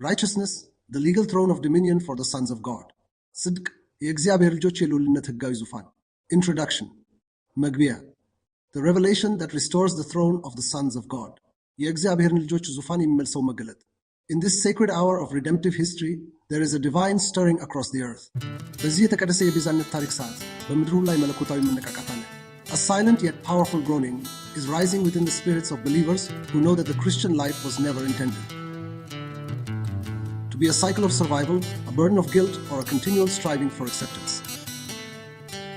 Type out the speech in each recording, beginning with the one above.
Righteousness, the legal throne of dominion for the sons of God. ጽድቅ የእግዚአብሔር ልጆች ህጋዊ ዙፋን. Introduction. መግቢያ. The revelation that restores the throne of the sons of God. የእግዚአብሔርን ልጆች ዙፋን የሚመልሰው መገለጥ. In this sacred hour of redemptive history, there is a divine stirring across the earth. በዚህ የተቀደሰ የቤዛነት ታሪክ ሰዓት በምድሩ ላይ መለኮታዊ መነቃቃት አለ. A silent yet powerful groaning is rising within the spirits of believers who know that the Christian life was never intended to be a cycle of survival, a burden of guilt, or a continual striving for acceptance.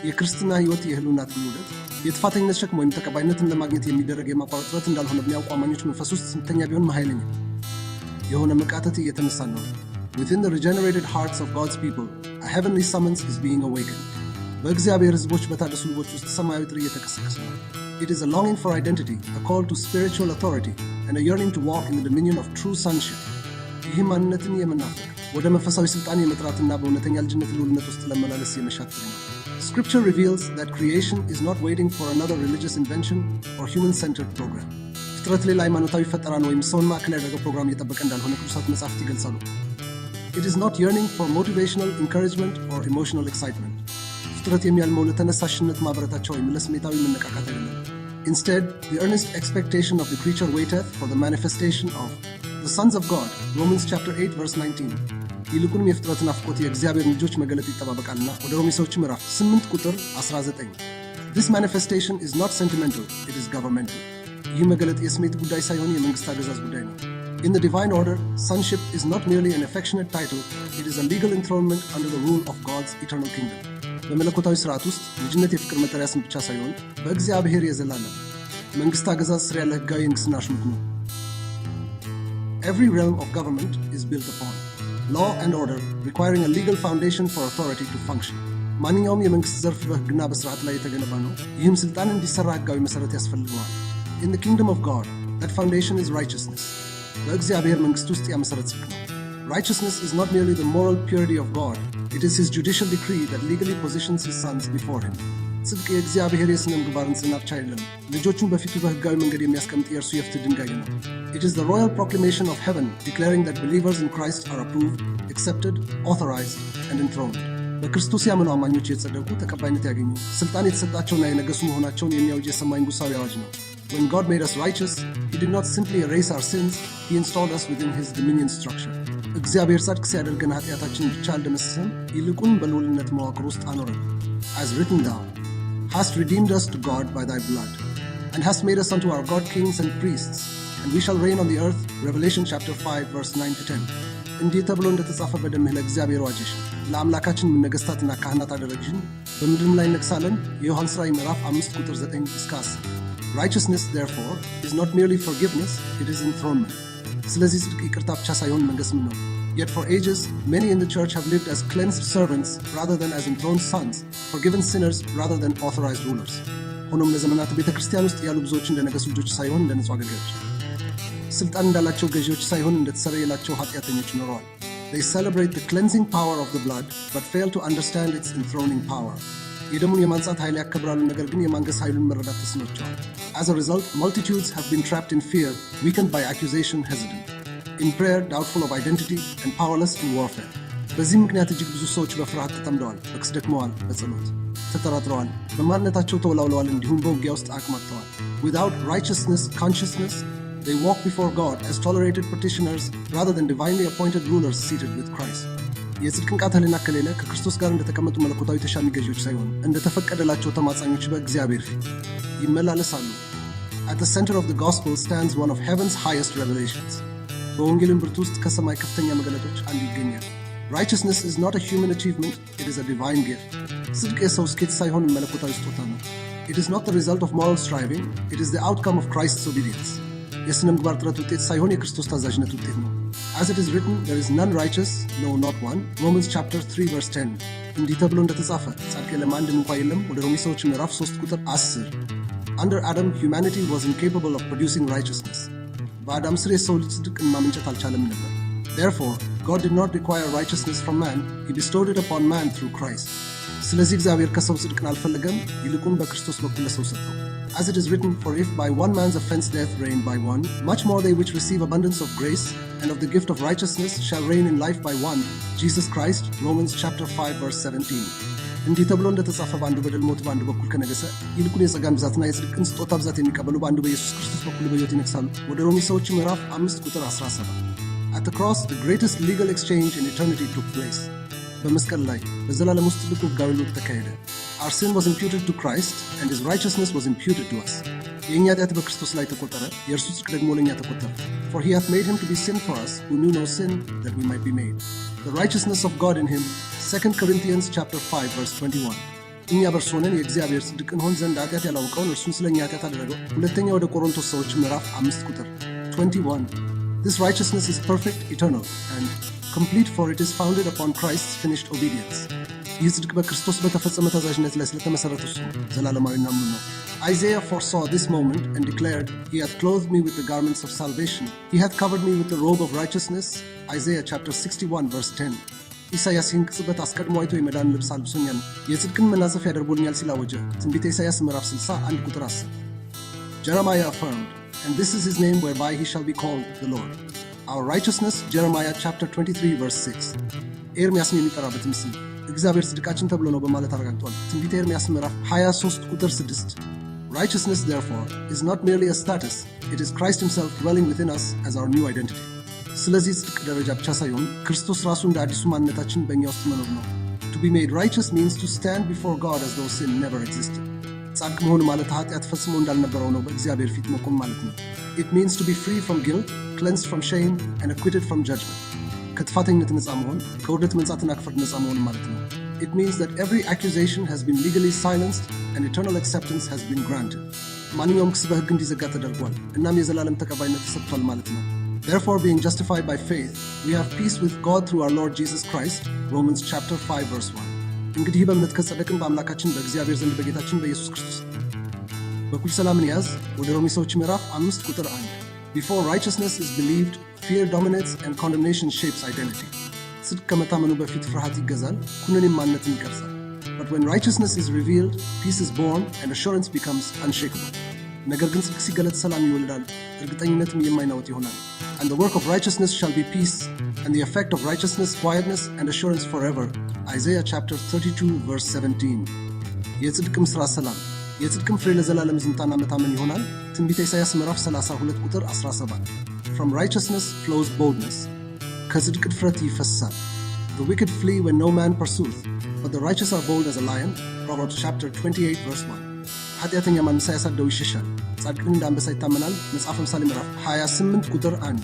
የክርስትና ህይወት የህልውና ትውልድ የጥፋተኝነት ሸክም ወይም ተቀባይነትን ለማግኘት የሚደረግ የማቋረጥ ጥረት እንዳልሆነ በሚያውቁ አማኞች መንፈስ ውስጥ ስንተኛ ቢሆን ኃይለኛ የሆነ መቃተት እየተነሳ ነው። Within the regenerated hearts of God's people, a heavenly summons is being awakened. በእግዚአብሔር ህዝቦች በታደሱ ልቦች ውስጥ ሰማያዊ ጥሪ እየተቀሰቀሰ ነው። It is a longing for identity, a call to spiritual authority, and a yearning to walk in the dominion of true sonship. ይህ ማንነትን የመናፈቅ ወደ መንፈሳዊ ስልጣን የመጥራትና በእውነተኛ ልጅነት ልዑልነት ውስጥ ለመላለስ የመሻት ጥሪ ነው። Scripture reveals that creation is not waiting for another religious invention or human-centered program. ፍጥረት ሌላ ሃይማኖታዊ ፈጠራን ወይም ሰውን ማዕከል ያደረገ ፕሮግራም እየጠበቀ እንዳልሆነ ቅዱሳት መጻሕፍት ይገልጻሉ። It is not yearning for motivational encouragement or emotional excitement. ፍጥረት የሚያልመው ለተነሳሽነት ማበረታቻ ወይም ለስሜታዊ መነቃቃት አይደለም። Instead, the earnest expectation of the creature waiteth for the manifestation of the sons of God. Romans chapter 8 verse 19. ይልቁንም የፍጥረት ናፍቆት የእግዚአብሔር ልጆች መገለጥ ይጠባበቃልና ወደ ሮሜ ሰዎች ምዕራፍ 8 ቁጥር 19. This manifestation is not sentimental, it is governmental. ይህ መገለጥ የስሜት ጉዳይ ሳይሆን የመንግስት አገዛዝ ጉዳይ ነው። In the divine order, sonship is not merely an affectionate title, it is a legal enthronement under the rule of God's eternal kingdom. በመለኮታዊ ስርዓት ውስጥ ልጅነት የፍቅር መጠሪያ ስም ብቻ ሳይሆን በእግዚአብሔር የዘላለም መንግስት አገዛዝ ስር ያለ ህጋዊ የንግስና ሹመት ነው። Every realm of government is built upon law and order, requiring a legal foundation for authority to function. ማንኛውም የመንግስት ዘርፍ በህግና በስርዓት ላይ የተገነባ ነው። ይህም ስልጣን እንዲሰራ ህጋዊ መሰረት ያስፈልገዋል። In the kingdom of God, that foundation is righteousness. በእግዚአብሔር መንግስት ውስጥ ያ መሰረት ጽድቅ ነው። Righteousness is not merely the moral purity of God, it is his judicial decree that legally positions his sons before him. ጽድቅ የእግዚአብሔር የሥነ ምግባርን ጽና ብቻ አይደለም፣ ልጆቹን በፊቱ በህጋዊ መንገድ የሚያስቀምጥ የእርሱ የፍትህ ድንጋይ ነው። It is the royal proclamation of heaven declaring that believers in Christ are approved, accepted, authorized, and enthroned. በክርስቶስ ያመኑ አማኞች የጸደቁ፣ ተቀባይነት ያገኙ፣ ስልጣን የተሰጣቸውና የነገሱ መሆናቸውን የሚያውጅ የሰማይ ንጉሣዊ አዋጅ ነው። When God made us righteous, he did not simply erase our sins, he installed us within his dominion structure. እግዚአብሔር ጻድቅ ሲያደርገን ኃጢአታችንን ብቻ አልደመሰሰም፣ ይልቁን በልዑልነት መዋቅር ውስጥ አኖረን። As written down, hast redeemed us to God by thy blood, and hast made us unto our God kings and priests, and we shall reign on the earth. Revelation chapter 5 verse 9 to 10. እንዲህ ተብሎ እንደተጻፈ በደምህ ለእግዚአብሔር ዋጅሽን፣ ለአምላካችን ነገሥታትና ካህናት አደረግሽን፣ በምድርም ላይ እነግሣለን። የዮሐንስ ራእይ ምዕራፍ 5 ቁጥር 9 እስከ 10። Righteousness, therefore, is not merely forgiveness, it is enthronement. ስለዚህ ጽድቅ ይቅርታ ብቻ ሳይሆን መንገስም ነው። Yet for ages, many in the church have lived as cleansed servants rather than as enthroned sons, forgiven sinners rather than authorized rulers. ሆኖም ለዘመናት ቤተ ክርስቲያን ውስጥ ያሉ ብዙዎች እንደ ነገሱ ልጆች ሳይሆን እንደ ንጹሕ አገልጋዮች፣ ስልጣን እንዳላቸው ገዢዎች ሳይሆን እንደተሰረየላቸው ኃጢአተኞች ኖረዋል። They celebrate the cleansing power of the blood, but fail to understand its enthroning power. የደሙን የማንጻት ኃይል ያከብራሉ፣ ነገር ግን የማንገስ ኃይሉን መረዳት ተስኗቸዋል። As a result, multitudes have been trapped in fear, weakened by accusation, hesitant in prayer, doubtful of identity, and powerless in warfare. በዚህ ምክንያት እጅግ ብዙ ሰዎች በፍርሃት ተጠምደዋል፣ በክስ ደክመዋል፣ በጸሎት ተጠራጥረዋል፣ በማንነታቸው ተወላውለዋል፣ እንዲሁም በውጊያ ውስጥ አቅማጥተዋል። Without righteousness consciousness, they walk before God as tolerated petitioners rather than divinely appointed rulers seated with Christ. የጽድቅን ቃል ህሊና ከሌለ ከክርስቶስ ጋር እንደተቀመጡ መለኮታዊ ተሻሚ ገዢዎች ሳይሆን እንደተፈቀደላቸው ተማጻኞች በእግዚአብሔር ፊት ይመላለሳሉ። At the center of the gospel stands one of heaven's highest revelations. በወንጌልን ብርቱ ውስጥ ከሰማይ ከፍተኛ መገለጦች አንዱ ይገኛል። Righteousness is not a human achievement, it is a divine gift. ጽድቅ የሰው ስኬት ሳይሆን መለኮታዊ ስጦታ ነው። It is not the result of moral striving, it is the outcome of Christ's obedience. የሥነ ምግባር ጥረት ውጤት ሳይሆን የክርስቶስ ታዛዥነት ውጤት ነው። As it is written, there is none righteous, no, not one. Romans chapter 3 verse 10. እንዲህ ተብሎ እንደተጻፈ ጻድቅ የለም አንድም እንኳ የለም። ወደ ሮሜ ሰዎች ምዕራፍ 3 ቁጥር 10። Under Adam, humanity was incapable of producing righteousness. በአዳም ስር የሰው ልጅ ጽድቅን ማመንጨት አልቻለም ነበር። Therefore, God did not require righteousness from man, he bestowed it upon man through Christ. ስለዚህ እግዚአብሔር ከሰው ጽድቅን አልፈለገም፣ ይልቁን በክርስቶስ በኩል ለሰው ሰጠው። As it is written, for if by one man's offense death reigned by one, much more they which receive abundance of grace and of the gift of righteousness shall reign in life by one, Jesus Christ. Romans chapter 5 verse 17. እንዲህ ተብሎ እንደተጻፈ በአንዱ በደል ሞት በአንዱ በኩል ከነገሰ፣ ይልቁን የጸጋን ብዛትና የጽድቅን ስጦታ ብዛት የሚቀበሉ በአንዱ በኢየሱስ ክርስቶስ በኩል በሕይወት ይነግሳሉ። ወደ ሮሜ ሰዎች ምዕራፍ 5 ቁጥር 17። At the cross, the greatest legal exchange in eternity took place. በመስቀል ላይ በዘላለም ውስጥ ትልቁ ሕጋዊ ልውውጥ ተካሄደ። Our sin was imputed to Christ and his righteousness was imputed to us. የእኛ ኃጢአት በክርስቶስ ላይ ተቆጠረ፣ የእርሱ ጽድቅ ደግሞ ለእኛ ተቆጠረ። For he hath made him to be sin for us, who knew no sin, that we might be made the righteousness of God in him. 2 Corinthians chapter 5 verse 21. እኛ በእርሱ ሆነን የእግዚአብሔር ጽድቅ እንሆን ዘንድ ኃጢአት ያላወቀውን እርሱን ስለ እኛ ኃጢአት አደረገው። ሁለተኛ ወደ ቆሮንቶስ ሰዎች ምዕራፍ 5 ቁጥር 21. This righteousness is perfect, eternal, and complete, for it is founded upon Christ's finished obedience. ይህ ጽድቅ በክርስቶስ በተፈጸመ ታዛዥነት ላይ ስለተመሰረተ እሱ ዘላለማዊና ሙሉ ነው። Isaiah foresaw this moment and declared, He hath clothed me with the garments of salvation. He hath covered me with the robe of righteousness. Isaiah chapter 61 verse 10. ኢሳያስ ይህን ቅጽበት አስቀድሞ አይቶ የመዳን ልብስ አልብሶኛል፣ የጽድቅን መናጸፊያ ያደርጎልኛል ሲል አወጀ። ትንቢተ ኢሳያስ ምዕራፍ 61 ቁጥር 10። Jeremiah affirmed, and this is his name whereby he shall be called the Lord, our righteousness. Jeremiah chapter 23 verse 6. ኤርምያስን የሚጠራበት ምስል እግዚአብሔር ጽድቃችን ተብሎ ነው በማለት አረጋግጧል። ትንቢተ ኤርምያስ ምዕራፍ 23 ቁጥር 6። Righteousness therefore is not merely a status, it is Christ himself dwelling within us as our new identity. ስለዚህ ጽድቅ ደረጃ ብቻ ሳይሆን ክርስቶስ ራሱ እንደ አዲሱ ማንነታችን በእኛ ውስጥ መኖር ነው። To be made righteous means to stand before God as though sin never existed. ጻድቅ መሆን ማለት ኃጢአት ፈጽሞ እንዳልነበረው ነው በእግዚአብሔር ፊት መቆም ማለት ነው። It means to be free from guilt, cleansed from shame, and acquitted from judgment. ከጥፋተኝነት ነፃ መሆን፣ ከውርደት መንጻትና ከፍርድ ነፃ መሆን ማለት ነው። It means that every accusation has been legally silenced and eternal acceptance has been granted. ማንኛውም ክስ በሕግ እንዲዘጋ ተደርጓል፣ እናም የዘላለም ተቀባይነት ተሰጥቷል ማለት ነው። Therefore, being justified by faith, we have peace with God through our Lord Jesus Christ. Romans chapter 5 verse 1. እንግዲህ በእምነት ከጸደቅን በአምላካችን በእግዚአብሔር ዘንድ በጌታችን በኢየሱስ ክርስቶስ በኩል ሰላምን ያዝ። ወደ ሮሜ ሰዎች ምዕራፍ 5 ቁጥር 1። Before righteousness is believed, fear dominates and condemnation shapes identity. ጽድቅ ከመታመኑ በፊት ፍርሃት ይገዛል፣ ኩነኔም ማንነትን ይቀርጻል። But when righteousness is revealed, peace is born and assurance becomes unshakable. ነገር ግን ጽድቅ ሲገለጥ ሰላም ይወልዳል፣ እርግጠኝነትም የማይናወጥ ይሆናል። And the work of righteousness shall be peace, and the effect of righteousness quietness and assurance forever. Isaiah chapter 32 verse 17. የጽድቅም ሥራ ሰላም፣ የጽድቅም ፍሬ ለዘላለም ዝምታና መታመን ይሆናል። ትንቢተ ኢሳያስ ምዕራፍ 32 ቁጥር 17። From righteousness flows boldness. ከጽድቅ ድፍረት ይፈሳል። The wicked flee when no man pursueth, but the righteous are bold as a lion. Proverbs chapter 28 verse 1. ኃጢአተኛ ማንም ሳያሳደው ይሸሻል፣ ጻድቅን እንደ አንበሳ ይታመናል። መጽሐፈ ምሳሌ ምዕራፍ 28 ቁጥር 1።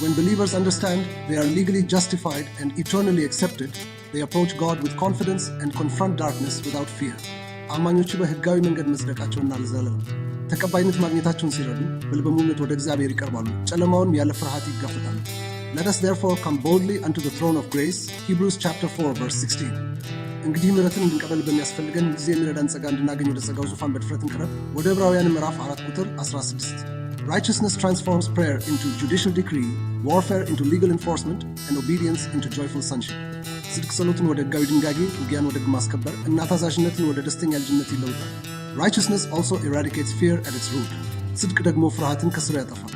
When believers understand they are legally justified and eternally accepted, they approach God with confidence and confront darkness without fear. አማኞቹ በሕጋዊ መንገድ መጽደቃቸውና ለዘላለም ተቀባይነት ማግኘታቸውን ሲረዱ በልበ ሙሉነት ወደ እግዚአብሔር ይቀርባሉ፣ ጨለማውን ያለ ፍርሃት ይጋፈጣሉ። Let us therefore come boldly unto the throne of grace. Hebrews chapter 4 verse 16. እንግዲህ ምሕረትን እንድንቀበል በሚያስፈልገን ጊዜ የሚረዳን ጸጋ እንድናገኝ ወደ ጸጋው ዙፋን በድፍረት እንቅረብ። ወደ ዕብራውያን ምዕራፍ 4 ቁጥር 16። Righteousness transforms prayer into judicial decree, warfare into legal enforcement, and obedience into joyful sonship. ጽድቅ ጸሎትን ወደ ሕጋዊ ድንጋጌ፣ ውጊያን ወደ ሕግ ማስከበር እና ታዛዥነትን ወደ ደስተኛ ልጅነት ይለውጣል። Righteousness also eradicates fear at its root. ጽድቅ ደግሞ ፍርሃትን ከስሩ ያጠፋል።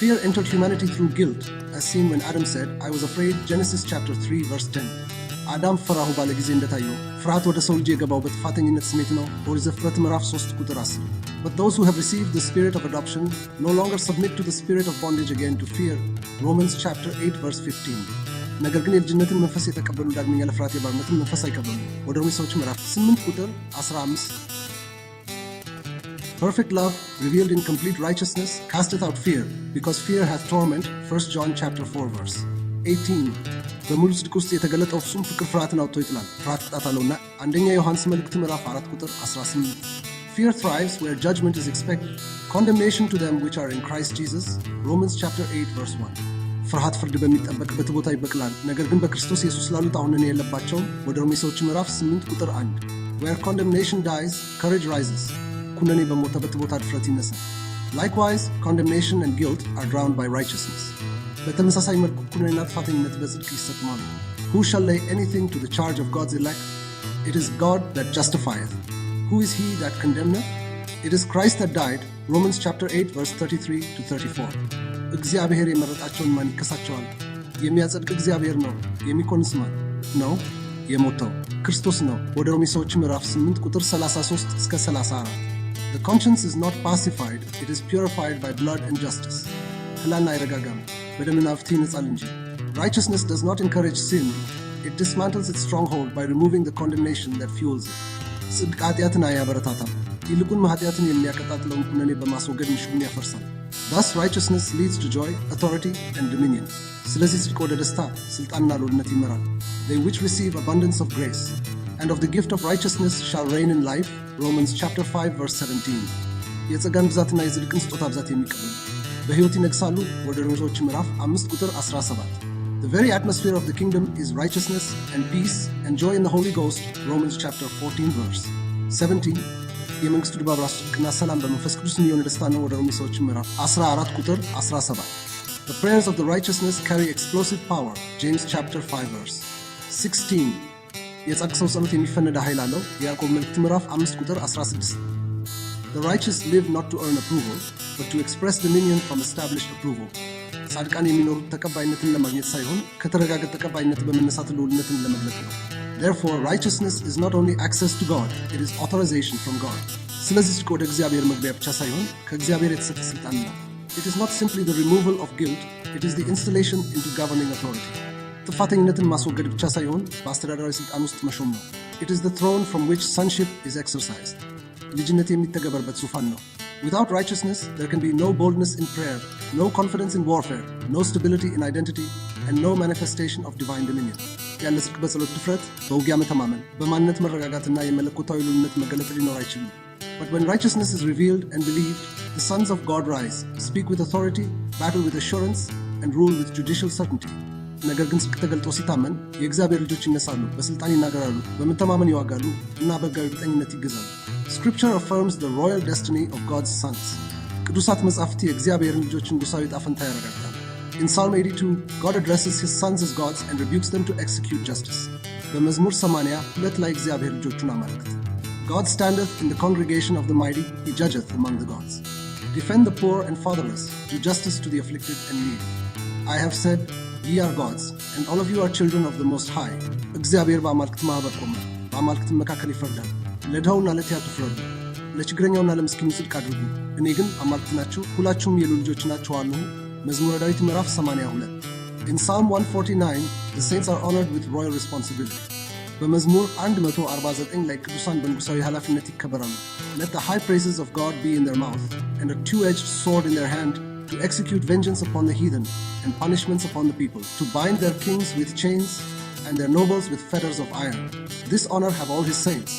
Fear entered humanity through guilt, as seen when Adam said, I was afraid. Genesis chapter 3 verse 10. አዳም ፈራሁ ባለ ጊዜ እንደታየው ፍርሃት ወደ ሰው ልጅ የገባው በጥፋተኝነት ስሜት ነው። ኦሪት ዘፍጥረት ምዕራፍ 3 ቁጥር 10። But those who have received the spirit of adoption no longer submit to the spirit of bondage again to fear. Romans chapter 8 verse 15. ነገር ግን የልጅነትን መንፈስ የተቀበሉ ዳግመኛ ለፍርሃት የባርነትን መንፈስ አይቀበሉ። ወደ ሮሜ ሰዎች ምዕራፍ 8 ቁጥር 15። Perfect love revealed in complete righteousness casteth out fear, because fear hath torment. 1 John chapter 4 verse 18. በሙሉ ጽድቅ ውስጥ የተገለጠው ፍጹም ፍቅር ፍርሃትን አውጥቶ ይጥላል፣ ፍርሃት ቅጣት አለውና። አንደኛ ዮሐንስ መልእክት ምዕራፍ 4 ቁጥር 18። Fear thrives where judgment is expected, condemnation to them which are in Christ Jesus. Romans chapter 8 verse 1. ፍርሃት ፍርድ በሚጠበቅበት ቦታ ይበቅላል፣ ነገር ግን በክርስቶስ ኢየሱስ ላሉት አሁን እኔ የለባቸውም። ወደ ሮሜ ሰዎች ምዕራፍ 8 ቁጥር 1። Where condemnation dies, courage rises. ኩነኔ በሞተበት ቦታ ድፍረት ይነሳል። Likewise, condemnation and guilt are drowned by righteousness. በተመሳሳይ መልኩ ኩነኔና ጥፋተኝነት በጽድቅ ይሰጥማሉ። Who shall lay anything to the charge of God's elect? It is God that justifieth. Who is he that condemneth? It is Christ that died. Romans chapter 8 verse 33 to 34. እግዚአብሔር የመረጣቸውን ማን ይከሳቸዋል? የሚያጸድቅ እግዚአብሔር ነው። የሚኮንስ ማን ነው? የሞተው ክርስቶስ ነው። ወደ ሮሜ ሰዎች ምዕራፍ 8 ቁጥር 33 እስከ 34። The conscience is not pacified, it is purified by blood and justice. ህላና አይረጋጋም፣ በደምና ፍትህ ይነጻል እንጂ። Righteousness does not encourage sin, it dismantles its stronghold by removing the condemnation that fuels it. ጽድቅ ኃጢአትን አያበረታታም፣ ይልቁን ኃጢአትን የሚያቀጣጥለውን ኩነኔ በማስወገድ ምሽጉን ያፈርሳል። Thus righteousness leads to joy, authority and dominion. ስለዚህ ጽድቅ ወደ ደስታ፣ ስልጣንና ልዑልነት ይመራል። They which receive abundance of grace and of the gift of righteousness shall reign in life. Romans chapter 5 verse 17. የጸጋን ብዛትና የጽድቅን ስጦታ ብዛት የሚቀበሉ በሕይወት ይነግሳሉ። ወደ ሮሜ ሰዎች ምዕራፍ 5 ቁጥር 17። The very atmosphere of the kingdom is righteousness and peace and joy in the Holy Ghost. Romans chapter 14 verse 17. የመንግስቱ ድባብ ራሱ ጽድቅና ሰላም በመንፈስ ቅዱስ የሚሆን ደስታ ነው። ወደ ሮሜ ሰዎች ምዕራፍ 14 ቁጥር 17። The prayers of the righteousness carry explosive power. James chapter 5 verse 16. የጻድቅ ሰው ጸሎት የሚፈነዳ ኃይል አለው። የያዕቆብ መልእክት ምዕራፍ 5 ቁጥር 16። The righteous live not to earn approval, but to express dominion from established approval. ጻድቃን የሚኖሩት ተቀባይነትን ለማግኘት ሳይሆን ከተረጋገጠ ተቀባይነት በመነሳት ልዑልነትን ለመግለጥ ነው። Therefore, righteousness is not only access to God, it is authorization from God. ስለዚህ ጽድቅ ወደ እግዚአብሔር መግቢያ ብቻ ሳይሆን ከእግዚአብሔር የተሰጠ ስልጣን ነው። It is not simply the removal of guilt, it is the installation into governing authority. ጥፋተኝነትን ማስወገድ ብቻ ሳይሆን በአስተዳደራዊ ስልጣን ውስጥ መሾም ነው። It is the throne from which sonship is exercised. ልጅነት የሚተገበርበት ዙፋን ነው። Without righteousness, there can be no boldness in prayer, no confidence in warfare, no stability in identity, and no manifestation of divine dominion. ያለ ጽድቅ በጸሎት ድፍረት፣ በውጊያ መተማመን፣ በማንነት መረጋጋትና የመለኮታዊ ልዑልነት መገለጥ ሊኖር አይችልም። But when righteousness is revealed and believed, the sons of God rise, speak with authority, battle with assurance, and rule with judicial certainty. ነገር ግን ጽድቅ ተገልጦ ሲታመን የእግዚአብሔር ልጆች ይነሳሉ፣ በስልጣን ይናገራሉ፣ በመተማመን ይዋጋሉ እና በሕጋዊ እርግጠኝነት ይገዛሉ። Scripture affirms the royal destiny of God's sons. ቅዱሳት መጻሕፍት የእግዚአብሔርን ልጆች ንጉሣዊ ዕጣ ፈንታ ያረጋግጣሉ። In Psalm 82, God addresses his sons as gods and rebukes them to execute justice. በመዝሙር 82 ላይ እግዚአብሔር ልጆቹን አመለክት። God standeth in the congregation of the mighty, he judgeth among the gods. Defend the poor and fatherless, do justice to the afflicted and needy. I have said, ye are gods, and all of you are children of the Most High. እግዚአብሔር በአማልክት ማኅበር ቆመ፣ በአማልክትም መካከል ይፈርዳል። ለድሃውና ለትያቱ ፍረዱ፣ ለችግረኛውና ለምስኪኑ ጽድቅ አድርጉ። እኔ ግን አማልክት ናችሁ፣ ሁላችሁም የልዑል ልጆች ናችሁ አልሁ። መዝሙረ ዳዊት ምዕራፍ 82። In Psalm 149, the saints are honored with royal responsibility. በመዝሙር 149 ላይ ቅዱሳን በንጉሣዊ ኃላፊነት ይከበራሉ። Let the high praises of God be in their mouth, and a two-edged sword in their hand, to execute vengeance upon the heathen, and punishments upon the people, to bind their kings with chains, and their nobles with fetters of iron. This honor have all his saints.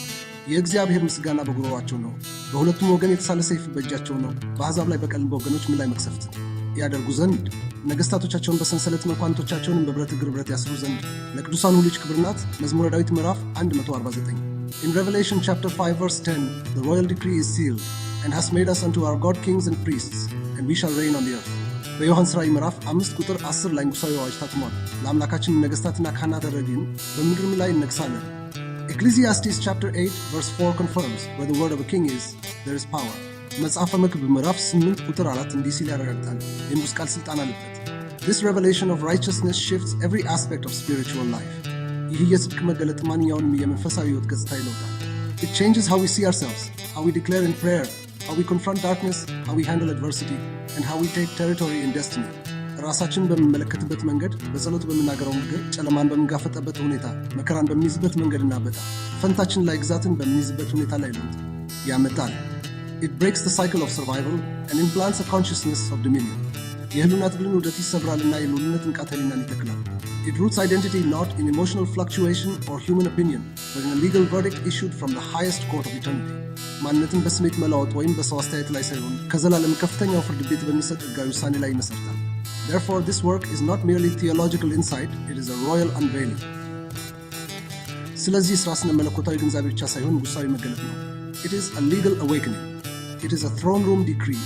የእግዚአብሔር ምስጋና በጉሮሯቸው ነው፣ በሁለቱም ወገን የተሳለ ሰይፍ በእጃቸው ነው። በአሕዛብ ላይ በቀልን፣ በወገኖች ምን ላይ መቅሰፍት ያደርጉ ዘንድ፣ ነገሥታቶቻቸውን በሰንሰለት መኳንቶቻቸውንም በብረት እግር ብረት ያስሩ ዘንድ ለቅዱሳን ሁሉ ክብር ናት። መዝሙረ ዳዊት ምዕራፍ 149። In Revelation chapter 5 verse 10, the royal decree is sealed and has made us unto our God kings and priests, and we shall reign on the earth. በዮሐንስ ራእይ ምዕራፍ 5 ቁጥር 10 ላይ ንጉሣዊ አዋጅ ታትሟል። ለአምላካችን ነገሥታትና ካህናት አደረግን፣ በምድርም ላይ እነግሣለን። Ecclesiastes chapter 8 verse 4 confirms where the word of a king is, there is power. መጽሐፈ መክብብ ምዕራፍ 8 ቁጥር 4 እንዲህ ሲል ያረጋግጣል፣ የንጉሥ ቃል ሥልጣን አለበት። This revelation of righteousness shifts every aspect of spiritual life. ይህ የጽድቅ መገለጥ ማንኛውንም የመንፈሳዊ ሕይወት ገጽታ ይለውጣል። It changes how we see ourselves, how we declare in prayer, how we confront darkness, how we handle adversity, and how we take territory in destiny. ራሳችንን በምንመለከትበት መንገድ፣ በጸሎት በምናገረው ነገር፣ ጨለማን በምንጋፈጠበት ሁኔታ፣ መከራን በምንይዝበት መንገድና በጣ ፈንታችን ላይ ግዛትን በምንይዝበት ሁኔታ ላይ ለውጥ ያመጣል። It breaks the cycle of survival and implants a consciousness of dominion. የህልውና ትግልን ውደት ይሰብራልና የልዑልነት ንቃተ ህሊናን ይተክላል። It roots identity not in emotional fluctuation or human opinion, but in a legal verdict issued from the highest court of eternity. ማንነትን በስሜት መለዋወጥ ወይም በሰው አስተያየት ላይ ሳይሆን ከዘላለም ከፍተኛው ፍርድ ቤት በሚሰጥ ሕጋዊ ውሳኔ ላይ ይመሰርታል። Therefore, this work is not merely theological insight, it is a royal unveiling. ስለዚህ ስራ ስነ መለኮታዊ ግንዛቤ ብቻ ሳይሆን ንጉሣዊ መገለጥ ነው። It is a legal awakening. It is a throne room decree.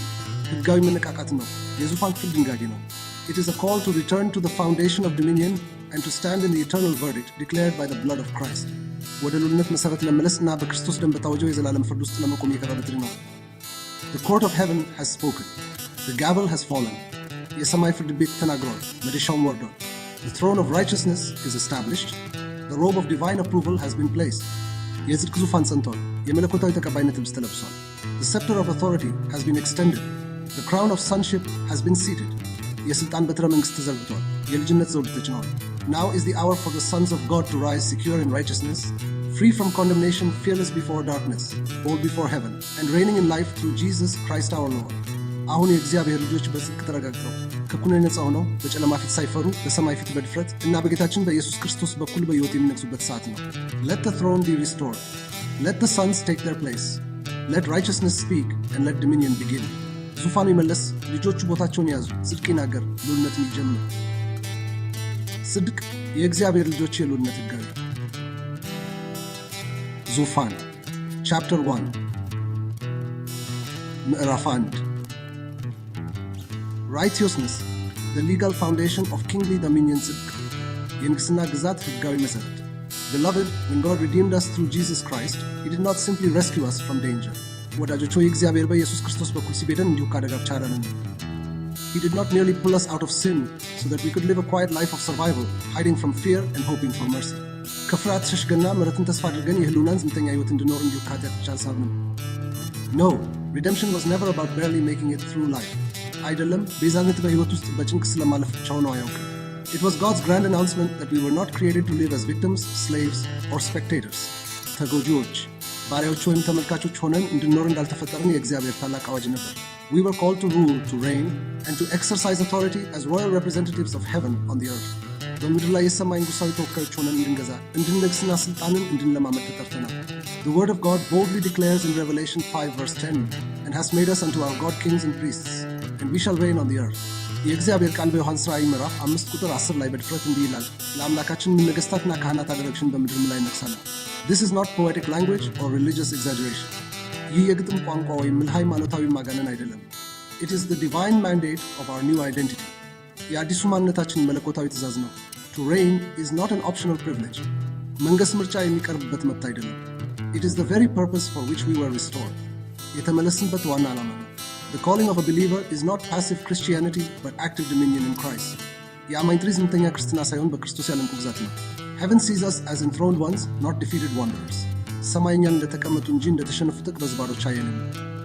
ሕጋዊ መነቃቃት ነው። የዙፋን ክፍል ድንጋጌ ነው። It is a call to return to the foundation of dominion and to stand in the eternal verdict declared by the blood of Christ. ወደ ልዑልነት መሠረት ለመመለስና በክርስቶስ ደም በታወጀው የዘላለም ፍርድ ውስጥ ለመቆም የቀረበ ጥሪ ነው። The court of heaven has spoken. The gavel has fallen. የሰማይ ፍርድ ቤት ተናግሯል፣ መደሻውም ወርዷል። The throne of righteousness is established. The robe of divine approval has been placed. የጽድቅ ዙፋን ጸንቷል፣ የመለኮታዊ ተቀባይነት ልብስ ተለብሷል። The scepter of authority has been extended. The crown of sonship has been seated. የሥልጣን በትረ መንግሥት ተዘርግቷል፣ የልጅነት ዘውድ ተጭኗል። Now is the hour for the sons of God to rise secure in righteousness, free from condemnation, fearless before darkness, bold before heaven, and reigning in life through Jesus Christ our Lord. አሁን የእግዚአብሔር ልጆች በጽድቅ ተረጋግተው ከኩነኔ ነፃ ሆነው በጨለማ ፊት ሳይፈሩ በሰማይ ፊት በድፍረት እና በጌታችን በኢየሱስ ክርስቶስ በኩል በሕይወት የሚነግሱበት ሰዓት ነው። Let the throne be restored. Let the sons take their place. Let righteousness speak and let dominion begin. ዙፋኑ ይመለስ፣ ልጆቹ ቦታቸውን ያዙ፣ ጽድቅ ይናገር፣ ልዑልነትን ይጀምር። ጽድቅ የእግዚአብሔር ልጆች የልዑልነት ህጋዊ ዙፋን ቻፕተር 1 ምዕራፍ 1 Righteousness, the legal foundation of kingly dominion ጽድቅ የንግሥና ግዛት ህጋዊ መሠረት። Beloved, when God redeemed us through Jesus Christ, He did not simply rescue us from danger. ወዳጆች ሆይ እግዚአብሔር በኢየሱስ ክርስቶስ በኩል ሲቤደን እንዲሁ ካደጋ ብቻ አዳነን። He did not merely pull us out of sin so that we could live a quiet life of survival, hiding from fear and hoping for mercy. ከፍርሃት ሸሽገና ምሕረትን ተስፋ አድርገን የህልውናን ዝምተኛ ሕይወት እንድኖር እንዲሁ ከኃጢአት ብቻ አልሳብንም። No, redemption was never about barely making it through life. አይደለም፣ ቤዛነት በሕይወት ውስጥ በጭንቅ ስለማለፍ ብቻ ሆኖ አያውቅም። It was God's grand announcement that we were not created to live as victims, slaves, or spectators. ተጎጂዎች፣ ባሪያዎች ወይም ተመልካቾች ሆነን እንድንኖር እንዳልተፈጠርን የእግዚአብሔር ታላቅ አዋጅ ነበር። We were called to rule, to reign, and to exercise authority as royal representatives of heaven on the earth. በምድር ላይ የሰማይ ንጉሣዊ ተወካዮች ሆነን እንድንገዛ፣ እንድንነግሥና ሥልጣንን እንድንለማመድ ተጠርተናል። The word of God boldly declares in Revelation 5 verse 10, and has made us unto our God kings and priests, and we shall reign on the earth. የእግዚአብሔር ቃል በዮሐንስ ራእይ ምዕራፍ 5 ቁጥር 10 ላይ በድፍረት እንዲህ ይላል፣ ለአምላካችን ነገሥታትና ካህናት አደረግሽን፣ በምድርም ላይ እነግሣለን። This is not poetic language or religious exaggeration. ይህ የግጥም ቋንቋ ወይም ሃይማኖታዊ ማጋነን አይደለም። It is the divine mandate of our new identity. የአዲሱ ማንነታችን መለኮታዊ ትእዛዝ ነው። To reign is not an optional privilege. መንገስ ምርጫ የሚቀርብበት መብት አይደለም። It is the very purpose for which we were restored. የተመለስንበት ዋና ዓላማ ነው። The calling of a believer is not passive Christianity, but active dominion in Christ. የአማኝ ጥሪ ዝምተኛ ክርስትና ሳይሆን በክርስቶስ ያለን ግዛት ነው። Heaven sees us as enthroned ones, not defeated wanderers. ሰማይ እኛን እንደተቀመጡ እንጂ እንደተሸነፉ ተቅበዝባዦች አየንም።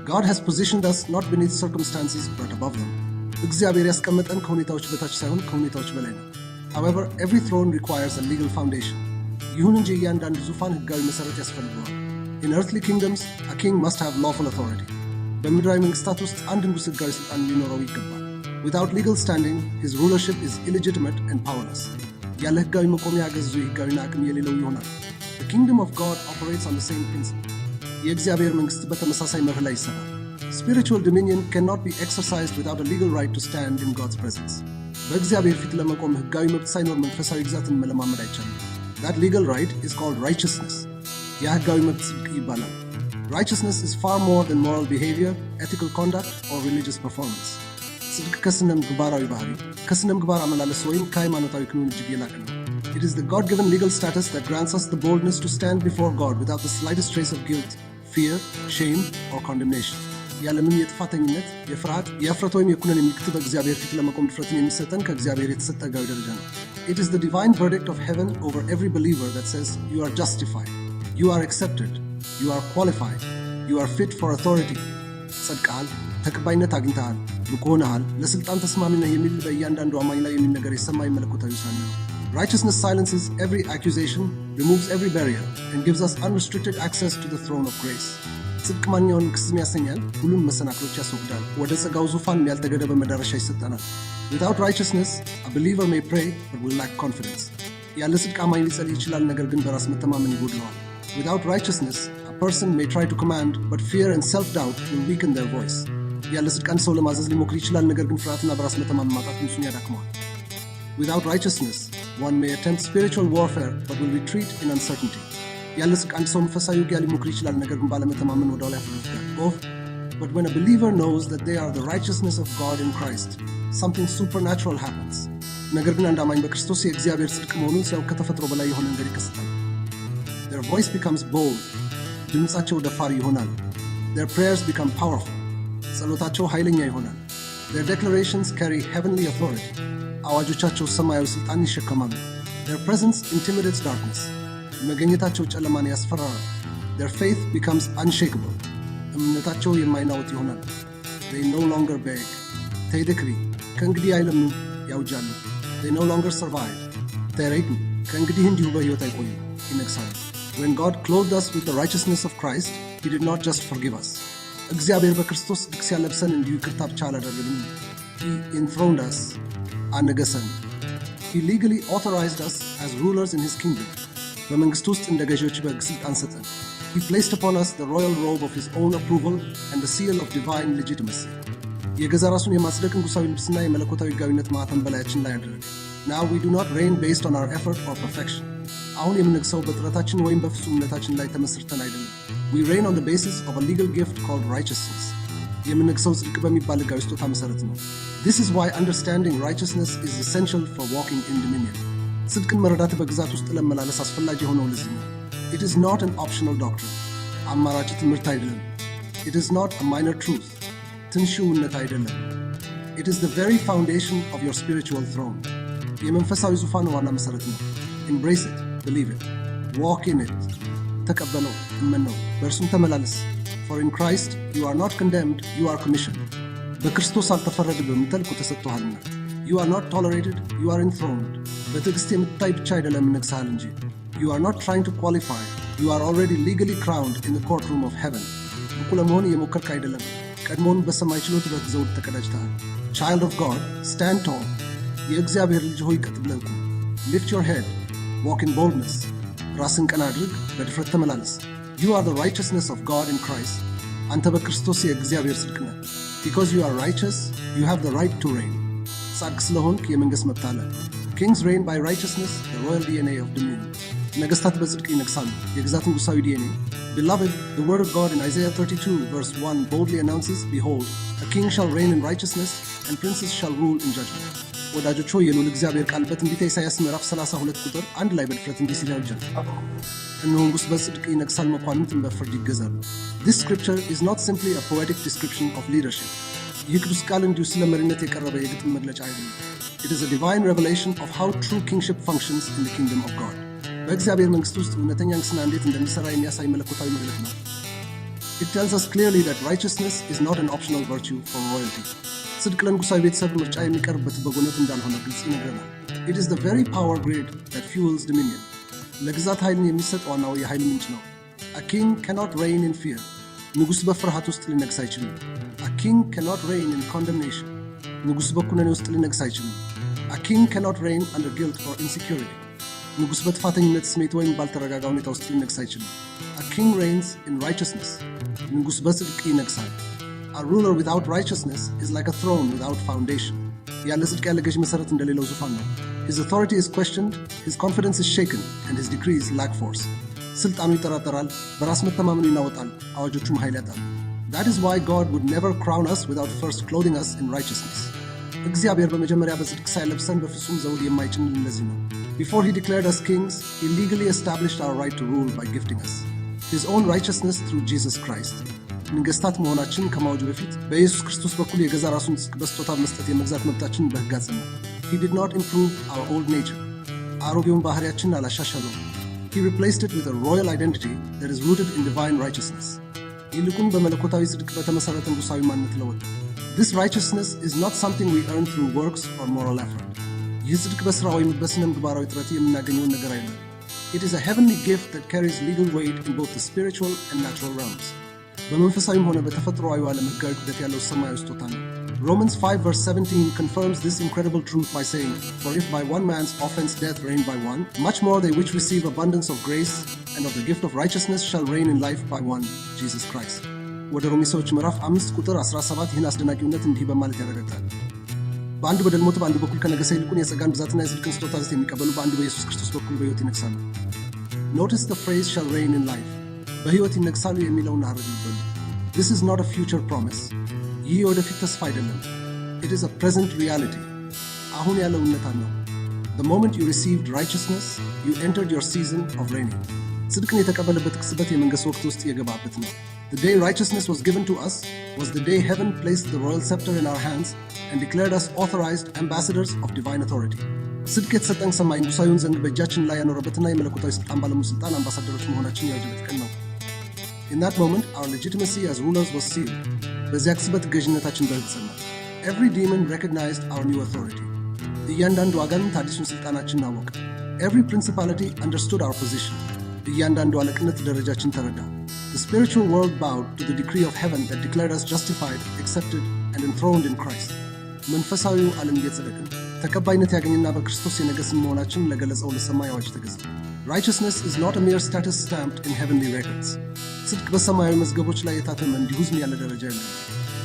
God has positioned us not beneath circumstances, but above them. እግዚአብሔር ያስቀመጠን ከሁኔታዎች በታች ሳይሆን ከሁኔታዎች በላይ ነው። However, every throne requires a legal foundation. ይሁን እንጂ እያንዳንዱ ዙፋን ህጋዊ መሠረት ያስፈልገዋል። In earthly kingdoms, a king must have lawful authority. በምድራዊ መንግስታት ውስጥ አንድ ንጉሥ ህጋዊ ሥልጣን ሊኖረው ይገባል። Without legal standing, his rulership is illegitimate and powerless. ያለ ህጋዊ መቆሚያ ገዙ ህጋዊና አቅም የሌለው ይሆናል። The kingdom of God operates on the same principle. የእግዚአብሔር መንግሥት በተመሳሳይ መርህ ላይ ይሠራል። Spiritual dominion cannot be exercised without a legal right to stand in God's presence. በእግዚአብሔር ፊት ለመቆም ህጋዊ መብት ሳይኖር መንፈሳዊ ግዛትን መለማመድ አይቻልም። That legal right is called righteousness. ያ ህጋዊ መብት ጽድቅ ይባላል። Righteousness is far more than moral behavior, ethical conduct, or religious performance. ጽድቅ ከስነ ምግባራዊ ባህሪ፣ ከስነ ምግባር አመላለስ ወይም ከሃይማኖታዊ ክንውን እጅግ የላቀ ነው። It is the God-given legal status that grants us the boldness to stand before God without the slightest trace of guilt, fear, shame, or condemnation. ያለምንም የጥፋተኝነት፣ የፍርሃት፣ የእፍረት ወይም የኩነኔ ምልክት በእግዚአብሔር ፊት ለመቆም ድፍረትን የሚሰጠን ከእግዚአብሔር የተሰጠ ሕጋዊ ደረጃ ነው። It is the divine verdict of heaven over every believer that says, you are justified, you are accepted, you are qualified, you are fit for authority. ጸድቀሃል፣ ተቀባይነት አግኝተሃል፣ ብቁ ሆነሃል፣ ለስልጣን ተስማሚ ነህ የሚል በእያንዳንዱ አማኝ ላይ የሚነገር የሰማይ መለኮታዊ ውሳኔ ነው። Righteousness silences every accusation, removes every barrier, and gives us unrestricted access to the throne of grace. ጽድቅ ማንኛውን ክስም ያሰኛል፣ ሁሉም መሰናክሎች ያስወግዳል፣ ወደ ጸጋው ዙፋን ያልተገደበ መዳረሻ ይሰጠናል። Without righteousness, a believer may pray but will lack confidence. ያለ ጽድቅ አማኝ ሊጸልይ ይችላል፣ ነገር ግን በራስ መተማመን ይጎድለዋል። Without righteousness, a person may try to command, but fear and self-doubt will weaken their voice. ያለ ጽድቅ አንድ ሰው ለማዘዝ ሊሞክር ይችላል፣ ነገር ግን ፍርሃትና በራስ መተማመን ማጣት ድምፁን ያዳክመዋል። Without righteousness, one may attempt spiritual warfare but will retreat in uncertainty. ያለ ጽድቅ አንድ ሰው መንፈሳዊ ውጊያ ሊሞክር ይችላል፣ ነገር ግን ባለመተማመን ወደ ኋላ ያፈገፍጋል። But when a believer knows that they are the righteousness of God in Christ, something supernatural happens. ነገር ግን አንድ አማኝ በክርስቶስ የእግዚአብሔር ጽድቅ መሆኑን ሲያውቅ ከተፈጥሮ በላይ የሆነ ነገር ይከሰታል። Their Their voice becomes bold. ድምፃቸው ደፋር ይሆናል። Their prayers become powerful. ጸሎታቸው ኃይለኛ ይሆናል። Their declarations carry heavenly authority. አዋጆቻቸው ሰማያዊ ስልጣን ይሸከማሉ። Their presence intimidates darkness. መገኘታቸው ጨለማን ያስፈራራል። Their faith becomes unshakable. እምነታቸው የማይናወጥ ይሆናል። They no longer beg. They decree. ከእንግዲህ አይለምኑም፣ ያውጃሉ። They no longer survive. They reign. ከእንግዲህ እንዲሁ በሕይወት አይቆዩ፣ ይነግሳሉ። When God clothed us with the righteousness of Christ, He did not just forgive us. እግዚአብሔር በክርስቶስ ጽድቅ ሲያለብሰን እንዲሁ ይቅርታ ብቻ አላደረግንም። He enthroned us, አነገሰን። He legally authorized us as rulers in His kingdom. በመንግስቱ ውስጥ እንደ ገዢዎች በሕግ ሥልጣን ሰጠን። He placed upon us the royal robe of His own approval and the seal of divine legitimacy. የገዛ ራሱን የማጽደቅ ንጉሣዊ ልብስና የመለኮታዊ ሕጋዊነት ማኅተም በላያችን ላይ አደረገ። Now we do not reign based on our effort or perfection. አሁን የምንነግሰው በጥረታችን ወይም በፍጹምነታችን ላይ ተመስርተን አይደለም። We reign on the basis of a legal gift called righteousness. የምንነግሰው ጽድቅ በሚባል ሕጋዊ ስጦታ መሠረት ነው። This is why understanding righteousness is essential for walking in dominion. ጽድቅን መረዳት በግዛት ውስጥ ለመላለስ አስፈላጊ የሆነው ለዚህ ነው። It is not an optional doctrine. አማራጭ ትምህርት አይደለም። It is not a minor truth. ትንሽ እውነት አይደለም። It is the very foundation of your spiritual throne. የመንፈሳዊ ዙፋን ዋና መሠረት ነው። Embrace it. Believe it. Walk in it. ተቀበለው፣ እመነው፣ በእርሱም ተመላለስ። For in Christ you are not condemned, you are commissioned. በክርስቶስ አልተፈረድብህም፣ ተልኮ ተሰጥቶሃልና። You are not tolerated, you are enthroned. በትዕግሥት የምትታይ ብቻ አይደለም፣ ነግሠሃል እንጂ። You are not trying to qualify, you are already legally crowned in the courtroom of heaven. ብቁ ለመሆን የሞከርክ አይደለም፣ ቀድሞውን በሰማይ ችሎት ዘውድ ተቀዳጅተሃል። Child of God, stand tall. የእግዚአብሔር ልጅ ሆይ ቀጥ ብለህ ቁም። Lift your head. Walk in boldness. ራስን ቀና አድርግ፣ በድፍረት ተመላለስ። You are the righteousness of God in Christ. አንተ በክርስቶስ የእግዚአብሔር ጽድቅ ነህ። Because you are righteous, you have the right to reign. ጻድቅ ስለሆንክ የመንገሥ መብት አለ። Kings reign by righteousness, the royal DNA of dominion. ነገሥታት በጽድቅ ይነግሣሉ፣ የግዛት ንጉሣዊ DNA። Beloved, the word of God in Isaiah 32 verse 1 boldly announces, Behold, a king shall reign in righteousness, and princes shall rule in judgment. ወዳጆች ሆይ የልዑል እግዚአብሔር ቃል በትንቢተ ኢሳይያስ ምዕራፍ 32 ቁጥር 1 ላይ በድፍረት እንዲህ ሲል ያውጃል። እነሆ ንጉሥ በጽድቅ ይነግሣል፣ መኳንንትም በፍርድ ይገዛሉ። This scripture is not simply a poetic description of leadership. ይህ ቅዱስ ቃል እንዲሁ ስለ መሪነት የቀረበ የግጥም መግለጫ አይደለም። It is a divine revelation of how true kingship functions in the kingdom of God. በእግዚአብሔር መንግሥት ውስጥ እውነተኛ ንግሥና እንዴት እንደሚሠራ የሚያሳይ መለኮታዊ መግለጥ ነው። It tells us clearly that righteousness is not an optional virtue for royalty. ጽድቅ ለንጉሣዊ ቤተሰብ ምርጫ የሚቀርብበት በጎነት እንዳልሆነ ግልጽ ይነግረናል። It is the very power grid that fuels dominion. ለግዛት ኃይልን የሚሰጥ ዋናው የኃይል ምንጭ ነው። A king cannot reign in fear. ንጉሥ በፍርሃት ውስጥ ሊነግሥ አይችልም። A king cannot reign in condemnation. ንጉሥ በኩነኔ ውስጥ ሊነግሥ አይችልም። A king cannot reign under guilt or insecurity. ንጉሥ በጥፋተኝነት ስሜት ወይም ባልተረጋጋ ሁኔታ ውስጥ ሊነግሥ አይችልም። A king reigns in righteousness. ንጉሥ በጽድቅ ይነግሣል። A ruler without righteousness is like a throne without foundation. ያለ ጽድቅ ያለ ገዥ መሠረት እንደሌለው ዙፋን ነው። His authority is questioned, his confidence is shaken, and his decrees lack force. ስልጣኑ ይጠራጠራል፣ በራስ መተማመኑ ይናወጣል፣ አዋጆቹም ኃይል ያጣል። That is why God would never crown us without first clothing us in righteousness. እግዚአብሔር በመጀመሪያ በጽድቅ ሳይለብሰን በፍጹም ዘውድ የማይጭንልን እንደዚህ ነው። Before he declared us kings, he legally established our right to rule by gifting us his own righteousness through Jesus Christ. ነገሥታት መሆናችን ከማወጁ በፊት በኢየሱስ ክርስቶስ በኩል የገዛ ራሱን ጽድቅ በስጦታ መስጠት የመግዛት መብታችንን በሕግ አጸና። He did not improve our old nature. አሮጌውን ባህሪያችንን አላሻሻለውም። He replaced it with a royal identity that is rooted in divine righteousness. ይልቁን በመለኮታዊ ጽድቅ በተመሠረተ ንጉሣዊ ማንነት ለወጠ። This righteousness is not something we earn through works or moral effort. ይህ ጽድቅ በሥራ ወይም በሥነ ምግባራዊ ጥረት የምናገኘውን ነገር አይደለም። It is a heavenly gift that carries legal weight in both the spiritual and natural realms. በመንፈሳዊም ሆነ በተፈጥሮአዊ ዓለም ሕጋዊ ክብደት ያለው ሰማያዊ ስጦታ ነው። Romans 5 verse 17 confirms this incredible truth by saying, For if by one man's offense death reigned by one, much more they which receive abundance of grace and of the gift of righteousness shall reign in life by one, Jesus Christ. ወደ ሮሜ ሰዎች ምዕራፍ 5 ቁጥር 17 ይህን አስደናቂውነት እንዲህ በማለት ያረጋግጣል። በአንድ በደል ሞት በአንድ በኩል ከነገሰ ይልቁን የጸጋን ብዛትና የጽድቅን ስጦታ ዘት የሚቀበሉ በአንድ በኢየሱስ ክርስቶስ በኩል በሕይወት ይነግሣሉ። Notice the phrase shall reign in life. በሕይወት ይነግሣሉ የሚለውን ሐረግ ይበሉ። This is not a future promise. ይህ የወደፊት ተስፋ አይደለም። It is a present reality. አሁን ያለው እውነታ ነው። The moment you received righteousness, you entered your season of reigning. ጽድቅን የተቀበለበት ቅጽበት የመንገስ ወቅት ውስጥ የገባበት ነው። The day righteousness was given to us was the day heaven placed the royal scepter in our hands and declared us authorized ambassadors of divine authority. ጽድቅ የተሰጠን ሰማይ ንጉሳዊውን ዘንግ በእጃችን ላይ ያኖረበትና የመለኮታዊ ስልጣን ባለሙስልጣን አምባሳደሮች መሆናችን ያወጀበት ቀን ነው። In that moment, our legitimacy as rulers was sealed. በዚያ ቅጽበት ገዥነታችን በሕግ ጸና። Every demon recognized our new authority. እያንዳንዱ አጋንንት አዲሱን ስልጣናችንን አወቀ። Every principality understood our position. እያንዳንዱ አለቅነት ደረጃችን ተረዳ። The spiritual world bowed to the decree of heaven that declared us justified, accepted, and enthroned in Christ. መንፈሳዊው ዓለም እየጸደቅን ተቀባይነት ያገኝና በክርስቶስ የነገስን መሆናችን ለገለጸው ለሰማይ አዋጅ ተገዛ። Righteousness is not a mere status stamped in heavenly records. ጽድቅ በሰማያዊ መዝገቦች ላይ የታተመ እንዲሁ ዝም ያለ ደረጃ የለም።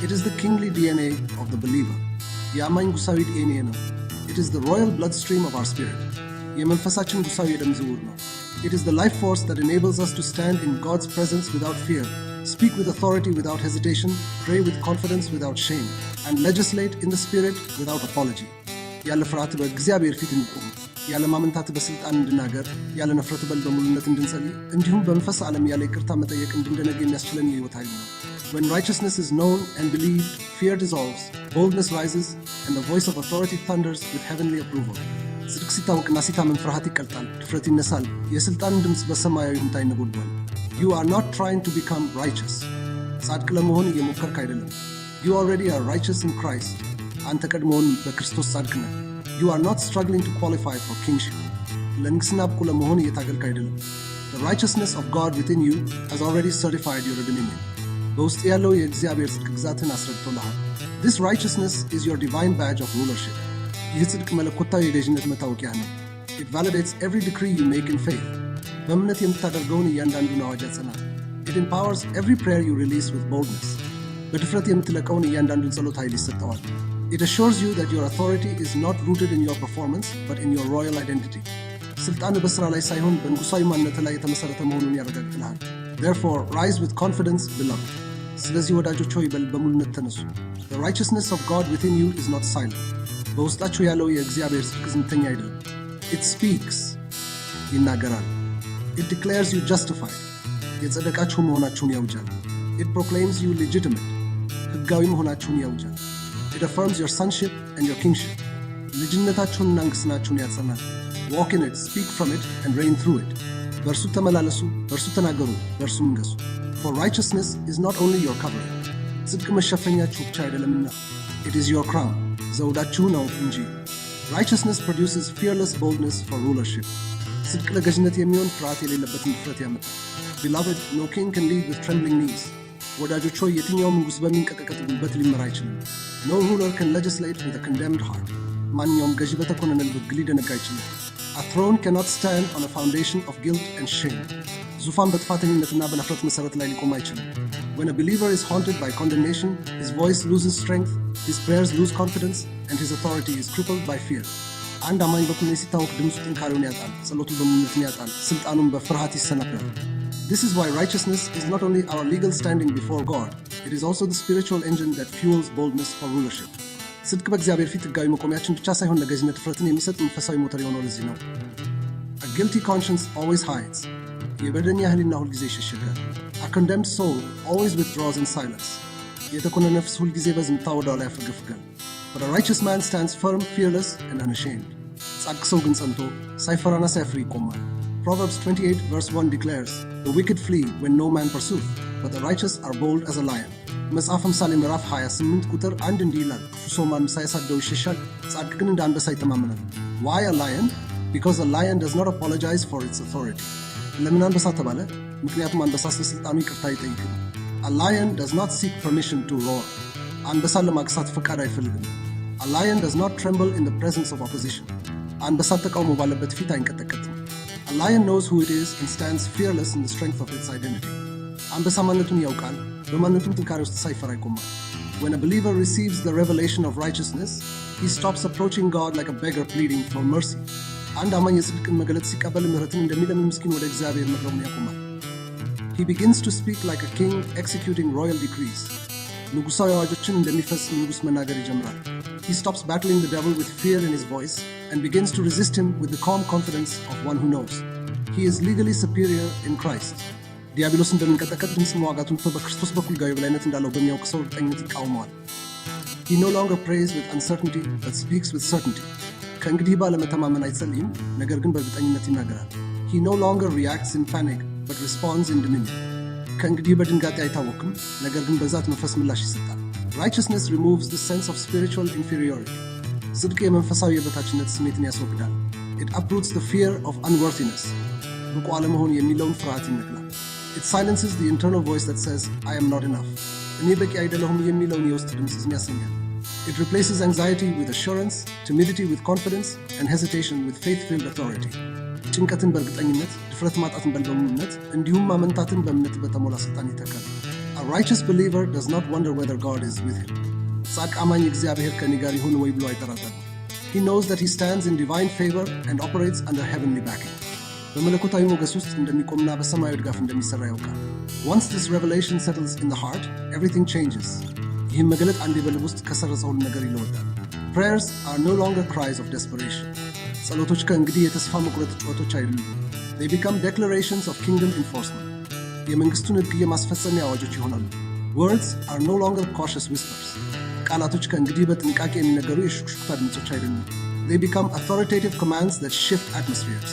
It is the kingly DNA of the believer. የአማኝ ጉሳዊ DNA ነው። It is the royal bloodstream of our spirit. የመንፈሳችን ጉሳዊ የደም ዝውውር ነው። It is the life force that enables us to stand in God's presence without fear, speak with authority without hesitation, pray with confidence without shame, and legislate in the Spirit without apology. ያለ ፍርሃት በእግዚአብሔር ፊት እንቆም፣ ያለ ማመንታት በስልጣን እንድናገር፣ ያለ ነፍረት በሙሉነት እንድንጸልይ፣ እንዲሁም በመንፈስ ዓለም ያለ ይቅርታ መጠየቅ እንድንደነግ የሚያስችለን የሕይወት ኃይል ነው። When righteousness is known and believed, fear dissolves, boldness rises, and the voice of authority thunders with heavenly approval. ጽድቅ ሲታወቅና ሲታመን ፍርሃት ይቀልጣል፣ ድፍረት ይነሳል፣ የሥልጣንን ድምፅ በሰማያዊ ሁንታ ይነጎድጓል። You are not trying to become righteous. ጻድቅ ለመሆን እየሞከርክ አይደለም። You already are righteous in Christ. አንተ ቀድሞውን በክርስቶስ ጻድቅ ነህ። You are not struggling to qualify for kingship. ለንግሥና ብቁ ለመሆን እየታገልክ አይደለም። The righteousness of God within you has already certified your dominion. በውስጥ ያለው የእግዚአብሔር ጽድቅ ግዛትን አስረድቶልሃል። This righteousness is your divine badge of rulership. ይህ ጽድቅ መለኮታዊ የገዥነት መታወቂያ ነው። It validates every decree you make in faith. በእምነት የምታደርገውን እያንዳንዱን አዋጅ ያጸናል። It empowers every prayer you release with boldness. በድፍረት የምትለቀውን እያንዳንዱን ጸሎት ኃይል ይሰጠዋል። It assures you that your authority is not rooted in your performance, but in your royal identity. ስልጣን በሥራ ላይ ሳይሆን በንጉሣዊ ማንነት ላይ የተመሠረተ መሆኑን ያረጋግጥልሃል። Therefore, rise with confidence, beloved. ስለዚህ ወዳጆች ሆይ በሙሉነት ተነሱ። The righteousness of God within you is not silent. በውስጣችሁ ያለው የእግዚአብሔር ጽድቅ ዝምተኛ አይደለም። It speaks. ይናገራል። It declares you justified. የጸደቃችሁ መሆናችሁን ያውጃል። It proclaims you legitimate. ሕጋዊ መሆናችሁን ያውጃል። It affirms your sonship and your kingship. ልጅነታችሁንና ንግሥናችሁን ያጸናል። Walk in it, speak from it, and reign through it. በእርሱ ተመላለሱ፣ በእርሱ ተናገሩ፣ በእርሱ ንገሱ። For righteousness is not only your covering. ጽድቅ መሸፈኛችሁ ብቻ አይደለምና። It is your crown. ዘውዳችሁ ነው እንጂ። Righteousness produces fearless boldness for rulership. ጽድቅ ለገዥነት የሚሆን ፍርሃት የሌለበትን ድፍረት ያመጣል። Beloved, no king can lead with trembling knees. ወዳጆች ሆይ የትኛውም ንጉሥ በሚንቀጠቀጥ ጉልበት ሊመራ አይችልም። No ruler can legislate with a condemned heart. ማንኛውም ገዢ በተኮነነ ልብ ሊደነግ አይችልም። A throne cannot stand on a foundation of guilt and shame. ዙፋን በጥፋተኝነትና በነፍረት መሠረት ላይ ሊቆም አይችልም። When a believer is haunted by condemnation, his voice loses strength, his prayers lose confidence, and his authority is crippled by fear. አንድ አማኝ በኩል ሲታወቅ ድምፁ ጥንካሬውን ያጣል፣ ጸሎቱ በሙሉነትን ያጣል፣ ስልጣኑን በፍርሃት ይሰናከላል። This is why righteousness is not only our legal standing before God, it is also the spiritual engine that fuels boldness for rulership. ጽድቅ በእግዚአብሔር ፊት ሕጋዊ መቆሚያችን ብቻ ሳይሆን ለገዥነት ድፍረትን የሚሰጥ መንፈሳዊ ሞተር የሆነው ለዚህ ነው። A guilty conscience always hides. የበደለኛ ሕሊና ሁልጊዜ ይሸሸጋል። A condemned soul always withdraws in silence. የተኮነነ ነፍስ ሁልጊዜ በዝምታ ወደ ኋላ ያፈገፍጋል። But a righteous man stands firm, fearless, and unashamed. ጻድቅ ሰው ግን ጸንቶ ሳይፈራና ሳይፈሪ ይቆማል። Proverbs 28 verse 1 declares, The wicked flee when no man pursueth, but the righteous are bold as a lion. መጽሐፈ ምሳሌ ምዕራፍ 28 ቁጥር 1 እንዲህ ይላል፣ ክፉ ሰው ማንም ሳያሳደው ይሸሻል፣ ጻድቅ ግን እንደ አንበሳ ይተማመናል። Why a lion? Because a lion does not apologize for its authority. ለምን አንበሳ ተባለ? ምክንያቱም አንበሳ ስለ ስልጣኑ ይቅርታ አይጠይቅም። A lion does not seek permission to roar. አንበሳን ለማግሳት ፈቃድ አይፈልግም። A lion does not tremble in the presence of opposition. አንበሳ ተቃውሞ ባለበት ፊት አይንቀጠቀጥም። A lion knows who it is and stands fearless in the strength of its identity. አንበሳ ማንነቱን ያውቃል፣ በማንነቱም ጥንካሬ ውስጥ ሳይፈራ ይቆማል። When a believer receives the revelation of righteousness, he stops approaching God like a beggar pleading for mercy. አንድ አማኝ የጽድቅን መገለጥ ሲቀበል ምሕረትን እንደሚለምን ምስኪን ወደ እግዚአብሔር መቅረቡን ያቆማል። He begins to speak like a king executing royal decrees. ንጉሣዊ አዋጆችን እንደሚፈጽ ንጉሥ መናገር ይጀምራል። He stops battling the devil with fear in his voice and begins to resist him with the calm confidence of one who knows. He is legally superior in Christ. ዲያብሎስ እንደሚንቀጠቀጥ ድምፅ መዋጋቱን ትቶ በክርስቶስ በኩል ሕጋዊ የበላይነት እንዳለው በሚያውቅ ሰው እርግጠኝነት ይቃወመዋል። He no longer prays with uncertainty but speaks with certainty. ከእንግዲህ ባለመተማመን አይጸልይም፣ ነገር ግን በእርግጠኝነት ይናገራል። He no longer reacts in panic but responds in dominion. ከእንግዲህ በድንጋጤ አይታወክም፣ ነገር ግን በዛት መንፈስ ምላሽ ይሰጣል። Righteousness removes the sense of spiritual inferiority. ጽድቅ የመንፈሳዊ የበታችነት ስሜትን ያስወግዳል። It uproots the fear of unworthiness. ብቁ አለመሆን የሚለውን ፍርሃት ይነቅላል። It silences the internal voice that says, I am not enough. እኔ በቂ አይደለሁም የሚለውን የውስጥ ድምፅን ያሰኛል። It replaces anxiety with assurance, timidity with confidence, and hesitation with faith-filled authority. ጭንቀትን በእርግጠኝነት፣ ድፍረት ማጣትን በልበሙነት፣ እንዲሁም ማመንታትን በእምነት በተሞላ ስልጣን ይተካል። A righteous believer does not wonder whether God is with him. ጻድቅ አማኝ እግዚአብሔር ከእኔ ጋር ይሁን ወይ ብሎ አይጠራጠርም። He knows that he stands in divine favor and operates under heavenly backing. በመለኮታዊ ሞገስ ውስጥ እንደሚቆምና በሰማያዊ ድጋፍ እንደሚሰራ ያውቃል። Once this revelation settles in the heart, everything changes. ይህም መገለጥ አንዴ በልብ ውስጥ ከሰረጸ ሁሉ ነገር ይለወጣል። Prayers are no longer cries of desperation. ጸሎቶች ከእንግዲህ የተስፋ መቁረጥ ጩኸቶች አይደሉም። They become declarations of kingdom enforcement. የመንግስቱን ሕግ የማስፈጸሚያ አዋጆች ይሆናሉ። Words are no longer cautious whispers. ቃላቶች ከእንግዲህ በጥንቃቄ የሚነገሩ የሹክሹክታ ድምፆች አይደሉም። They become authoritative commands that shift atmospheres.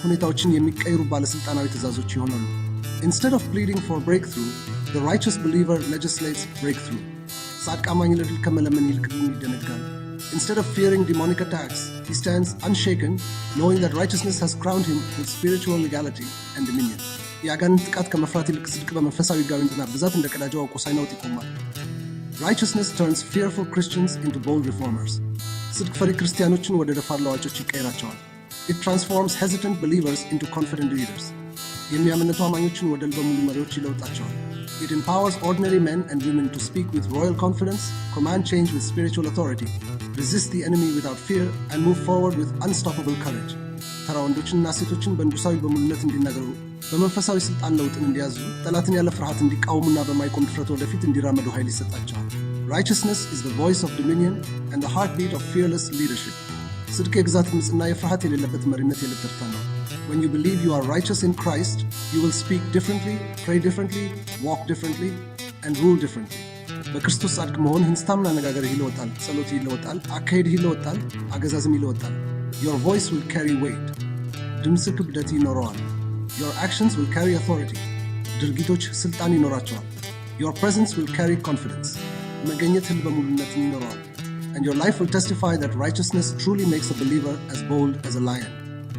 ሁኔታዎችን የሚቀይሩ ባለስልጣናዊ ትእዛዞች ይሆናሉ። Instead of pleading for breakthrough, the righteous believer legislates breakthrough. ጻድቅ አማኝ ለድል ከመለመን ይልቅ ድልን ይደነግጋል። Instead of fearing demonic attacks, he stands unshaken, knowing that righteousness has crowned him with spiritual legality and dominion. የአጋንንት ጥቃት ከመፍራት ይልቅ ጽድቅ በመንፈሳዊ ሕጋዊነትና ብዛት እንደ ቀዳጅ አውቆ ሳይናወጥ ይቆማል። Righteousness turns fearful Christians into bold reformers. ጽድቅ ፈሪ ክርስቲያኖችን ወደ ደፋር ለዋጮች ይቀይራቸዋል። It transforms hesitant believers into confident leaders. የሚያምነቱ አማኞችን ወደ ልበ ሙሉ መሪዎች ይለውጣቸዋል። It empowers ordinary men and women to speak with royal confidence, command change with spiritual authority, resist the enemy without fear, and move forward with unstoppable courage. ተራ ወንዶችንና ሴቶችን በንጉሳዊ በሙሉነት እንዲናገሩ፣ በመንፈሳዊ ስልጣን ለውጥን እንዲያዙ፣ ጠላትን ያለ ፍርሃት እንዲቃወሙና በማይቆም ድፍረት ወደፊት እንዲራመዱ ኃይል ይሰጣቸዋል። Righteousness is the voice of dominion and the heartbeat of fearless leadership. ጽድቅ የግዛት ድምፅና የፍርሃት የሌለበት መሪነት የልብ ተርታ ነው። When you believe you are righteous in Christ, you will speak differently, pray differently, walk differently, and rule differently. በክርስቶስ ጻድቅ መሆንህን ስታምን አነጋገርህ ይለወጣል፣ ጸሎትህ ይለወጣል፣ አካሄድህ ይለወጣል፣ አገዛዝም ይለወጣል። Your voice will carry weight. ድምፅህ ክብደት ይኖረዋል። Your actions will carry authority. ድርጊቶች ስልጣን ይኖራቸዋል። Your presence will carry confidence. መገኘትህ በሙሉነትን ይኖረዋል. And your life will testify that righteousness truly makes a believer as bold as a lion.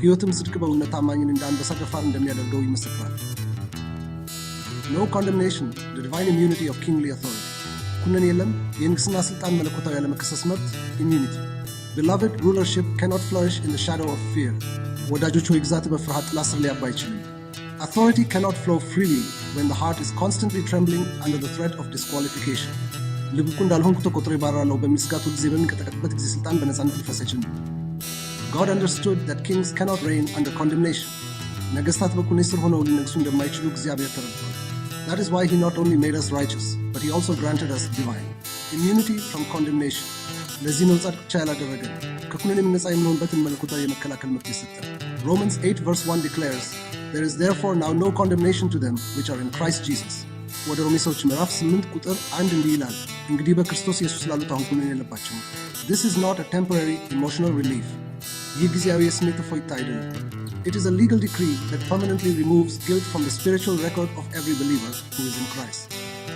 ሕይወትም ጽድቅ በእውነት ታማኝን እንደ አንበሳ ደፋር እንደሚያደርገው ይመሰክራል። No condemnation, the divine immunity of kingly authority. ኩነኔ የለም፣ የንግስና ስልጣን መለኮታዊ ያለመከሰስ መብት immunity. Beloved, rulership cannot flourish in the shadow of fear. ወዳጆች ሆይ ግዛት በፍርሃት ጥላ ስር ሊያባ አይችልም። Authority cannot flow freely when the heart is constantly trembling under the threat of disqualification. ልብቁ እንዳልሆንኩ ተቆጥሮ ይባራለሁ በሚል ስጋት ሁልጊዜ በሚንቀጠቀጥበት ጊዜ ስልጣን በነፃነት ሊፈስ አይችልም። God understood that kings cannot reign under condemnation. ነገስታት በኩነኔ ስር ሆነው ሊነግሱ እንደማይችሉ እግዚአብሔር ተረድቷል። That is why he not only made us righteous, but he also granted us divine immunity from condemnation. ለዚህ ነው ጻድቅ ብቻ ያላደረገን ከኩነኔም ነፃ የምንሆንበትን መለኮታዊ የመከላከል መብት የሰጠን። Romans 8 verse 1 declares, There is therefore now no condemnation to them which are in Christ Jesus. ወደ ሮሜ ሰዎች ምዕራፍ 8 ቁጥር 1 እንዲህ ይላል፣ እንግዲህ በክርስቶስ ኢየሱስ ላሉት አሁን ኩነኔ የለባቸውም። This is not a temporary emotional relief. ይህ ጊዜያዊ የስሜት እፎይታ አይደለም። It is a legal decree that permanently removes guilt from the spiritual record of every believer who is in Christ.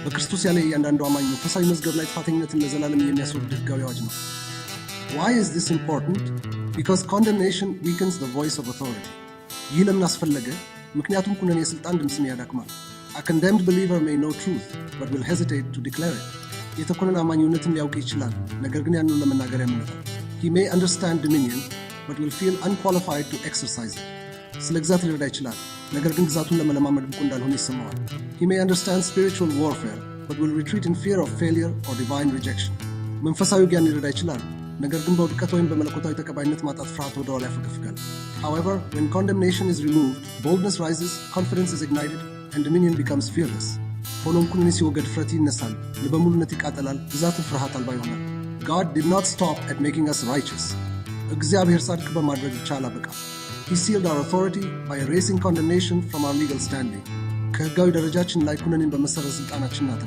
በክርስቶስ ያለ እያንዳንዱ አማኝ መንፈሳዊ መዝገብ ላይ ጥፋተኝነትን ለዘላለም የሚያስወግድ ሕጋዊ አዋጅ ነው። Why is this important? Because condemnation weakens the voice of authority. ይህ ለምን አስፈለገ? ምክንያቱም ኩነኔ የስልጣን ድምፅን ያዳክማል። A condemned believer may know truth, but will hesitate to declare it. የተኮነነ አማኝ እውነትን ሊያውቅ ይችላል፣ ነገር ግን ያንን ለመናገር ያምናል። He may understand dominion, but will feel unqualified to exercise it. ስለ ግዛት ሊረዳ ይችላል፣ ነገር ግን ግዛቱን ለመለማመድ ብቁ እንዳልሆነ ይሰማዋል። He may understand spiritual warfare, but will retreat in fear of failure or divine rejection. መንፈሳዊ ውጊያን ሊረዳ ይችላል፣ ነገር ግን በውድቀት ወይም በመለኮታዊ ተቀባይነት ማጣት ፍርሃት ወደ ኋላ ያፈገፍጋል። However, when condemnation is removed, boldness rises, confidence is ignited, and dominion becomes fearless. ሆኖም ኩነኔ ሲወገድ ፍረት ይነሳል፣ ልበሙሉነት ይቃጠላል፣ ግዛትን ፍርሃት አልባ ይሆናል። God did not stop at making us righteous. እግዚአብሔር ጻድቅ በማድረግ ብቻ አላበቃም። He sealed our authority by erasing condemnation from our legal standing. ከህጋዊ ደረጃችን ላይ ኩነኔን በመሰረዝ ስልጣናችን ናት።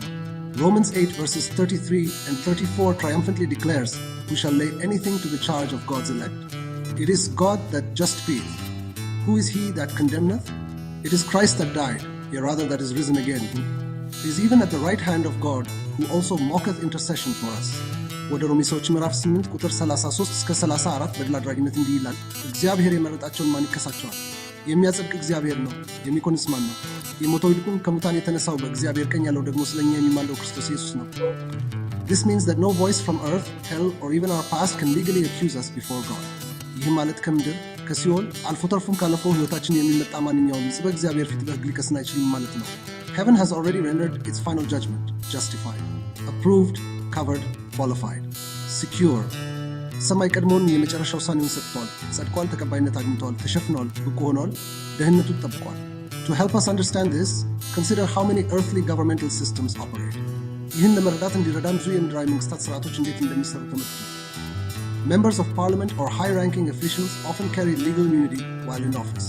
Romans 8 verses 33 and 34 triumphantly declares, "Who shall lay anything to the charge of God's elect? It is God that justifieth. Who is he that condemneth? It is Christ that died, yea rather that is risen again, who is even at the right hand of God, who also maketh intercession for us." ወደ ሮሜ ሰዎች ምዕራፍ 8 ቁጥር 33 እስከ 34 በድል አድራጊነት እንዲህ ይላል፣ እግዚአብሔር የመረጣቸውን ማን ይከሳቸዋል? የሚያጸድቅ እግዚአብሔር ነው፣ የሚኮንስ ማን ነው? የሞተው ይልቁን ከሙታን የተነሳው በእግዚአብሔር ቀኝ ያለው ደግሞ ስለኛ የሚማልደው ክርስቶስ ኢየሱስ ነው። This means that no voice from earth, hell or even our past can legally accuse us before God. ይህ ማለት ከምድር ከሲኦል አልፎ ተርፎም ካለፈው ህይወታችን የሚመጣ ማንኛውም ጽበ እግዚአብሔር ፊት በሕግ ሊከሰን አይችልም ማለት ነው። Heaven has already rendered its final judgment, justified, approved, covered, qualified, secure. ሰማይ ቀድሞውን የመጨረሻ ውሳኔውን ሰጥቷል፣ ጸድቋል፣ ተቀባይነት አግኝቷል፣ ተሸፍኗል፣ ብቁ ሆኗል፣ ደህንነቱን ጠብቋል። To help us understand this, consider how many earthly governmental systems operate. ይህን ለመረዳት እንዲረዳን ብዙ የምድራዊ መንግስታት ስርዓቶች እንዴት እንደሚሰሩ ተመልከቱ። Members of parliament or high-ranking officials often carry legal immunity while in office.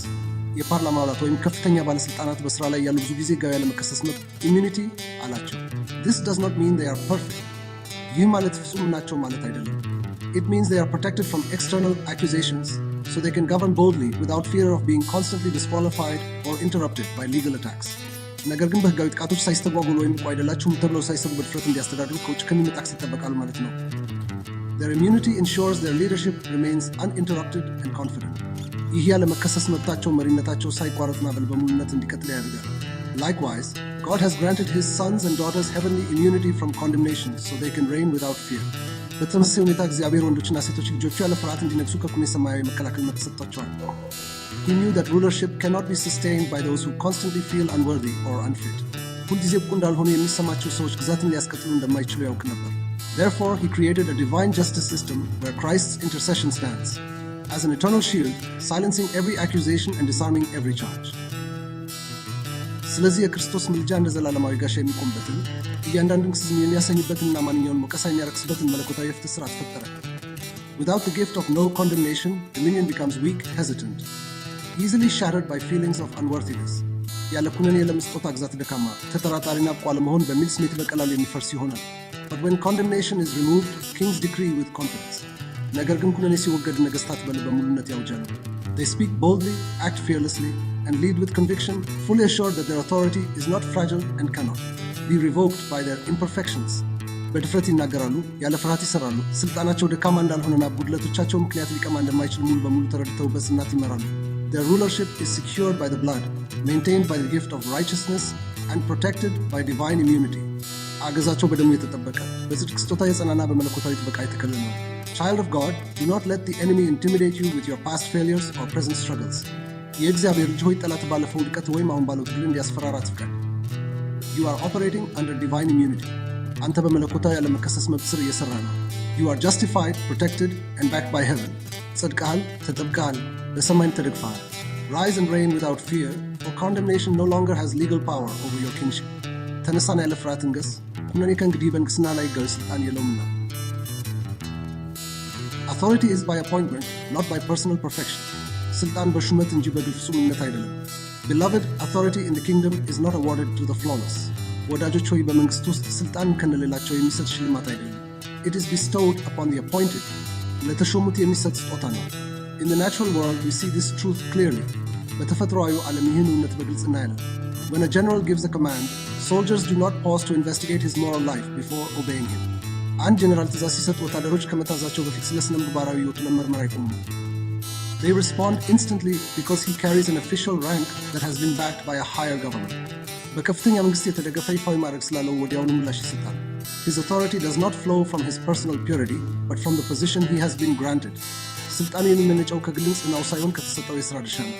የፓርላማ አባላት ወይም ከፍተኛ ባለስልጣናት በስራ ላይ ያሉ ብዙ ጊዜ ሕጋዊ ያለመከሰስ መብት ኢሚኒቲ አላቸው። This does not mean they are perfect. ይህ ማለት ፍጹም ናቸው ማለት አይደለም። It means they are protected from external accusations, so they can govern boldly without fear of being constantly disqualified or interrupted by legal attacks. ነገር ግን በህጋዊ ጥቃቶች ሳይስተጓጎሉ ወይም እኮ አይደላችሁም ተብለው ሳይሰሩ በድፍረት እንዲያስተዳድሩ ከውጭ ከሚመጣ ጥቃት ይጠበቃሉ ማለት ነው። Their immunity ensures their leadership remains uninterrupted and confident. ይህ ያለመከሰስ መብታቸው መሪነታቸው ሳይቋረጥና በሙሉነት እንዲቀጥል ያደርጋል። Likewise, God has granted his sons and daughters heavenly immunity from condemnation, so they can reign without fear. በተመሳሳይ ሁኔታ እግዚአብሔር ወንዶችና ሴቶች ልጆቹ ያለ ፍርሃት እንዲነግሱ ከኩነኔ ሰማያዊ መከላከል መብት ሰጥቷቸዋል። He knew that rulership cannot be sustained by those who constantly feel unworthy or unfit. ሁልጊዜ ብቁ እንዳልሆኑ የሚሰማቸው ሰዎች ግዛትን ሊያስቀጥሉ እንደማይችሉ ያውቅ ነበር። Therefore, he created a divine justice system where Christ's intercession stands as an eternal shield, silencing every accusation and disarming every charge. ስለዚህ የክርስቶስ ምልጃ እንደ ዘላለማዊ ጋሻ የሚቆምበትን እያንዳንዱን ክስም የሚያሰኝበትንና ማንኛውን ወቀሳ የሚያረክስበትን መለኮታዊ የፍትህ ስርዓት ፈጠረ። Without the gift of no condemnation, dominion becomes weak, hesitant, easily shattered by feelings of unworthiness. ያለ ኩነኔ ለመስጠት ግዛት ደካማ፣ ተጠራጣሪና ብቁ አለመሆን በሚል ስሜት በቀላሉ የሚፈርስ ይሆናል። But when condemnation is removed, kings decree with confidence. ነገር ግን ኩነኔ ሲወገድ ነገስታት በልበ ሙሉነት ያውጃሉ። They speak boldly, act fearlessly, and lead with conviction, fully assured that their authority is not fragile and cannot be revoked by their imperfections. በድፍረት ይናገራሉ፣ ያለ ፍርሃት ይሰራሉ፣ ስልጣናቸው ደካማ እንዳልሆነና ጉድለቶቻቸው ምክንያት ሊቀማ እንደማይችል ሙሉ በሙሉ ተረድተው በጽናት ይመራሉ። Their rulership is secured by the blood, maintained by the gift of righteousness, and protected by divine immunity. አገዛቸው በደሙ የተጠበቀ በጽድቅ ስጦታ የጸናና በመለኮታዊ ጥበቃ የተከለለ ነው። Child of God, do not let the enemy intimidate you with your past failures or present struggles. የእግዚአብሔር ልጅ ሆይ ጠላት ባለፈው ውድቀት ወይም አሁን ባለው ትግል እንዲያስፈራራ አትፍቀድ። You are operating under divine immunity. አንተ በመለኮታዊ ያለመከሰስ መብት ስር እየሰራ ነው። You are justified, protected, and backed by heaven. ጸድቀሃል፣ ተጠብቀሃል፣ በሰማይም ተደግፈሃል። Rise and reign without fear, for condemnation no longer has legal power over your kingship. ተነሳና ያለ ፍርሃት እንገስ፣ ኩነኔ ከእንግዲህ በንግስና ላይ ሕጋዊ ስልጣን የለውምና። Authority is by appointment, not by personal perfection. ስልጣን በሹመት እንጂ በግል ፍጹምነት አይደለም። Beloved, authority in the kingdom is not awarded to the flawless. ወዳጆች ሆይ በመንግስት ውስጥ ስልጣን ከነሌላቸው የሚሰጥ ሽልማት አይደለም። It is bestowed upon the appointed. ለተሾሙት የሚሰጥ ስጦታ ነው። In the natural world, we see this truth clearly. በተፈጥሮአዊ ዓለም ይህን እውነት በግልጽ እናያለን። When a general gives a command, soldiers do not pause to investigate his moral life before obeying him. አንድ ጀነራል ትእዛዝ ሲሰጥ ወታደሮች ከመታዛቸው በፊት ስለ ስነ ምግባራዊ ሕይወቱ ለመመርመር አይቆሙም። They respond instantly because he carries an official rank that has been backed by a higher government. በከፍተኛ መንግስት የተደገፈ ይፋዊ ማዕረግ ስላለው ወዲያውኑ ምላሽ ይሰጣል። His authority does not flow from his personal purity, but from the position he has been granted. ስልጣኑ የሚመነጨው ከግል ንጽሕናው ሳይሆን ከተሰጠው የሥራ ድርሻ ነው።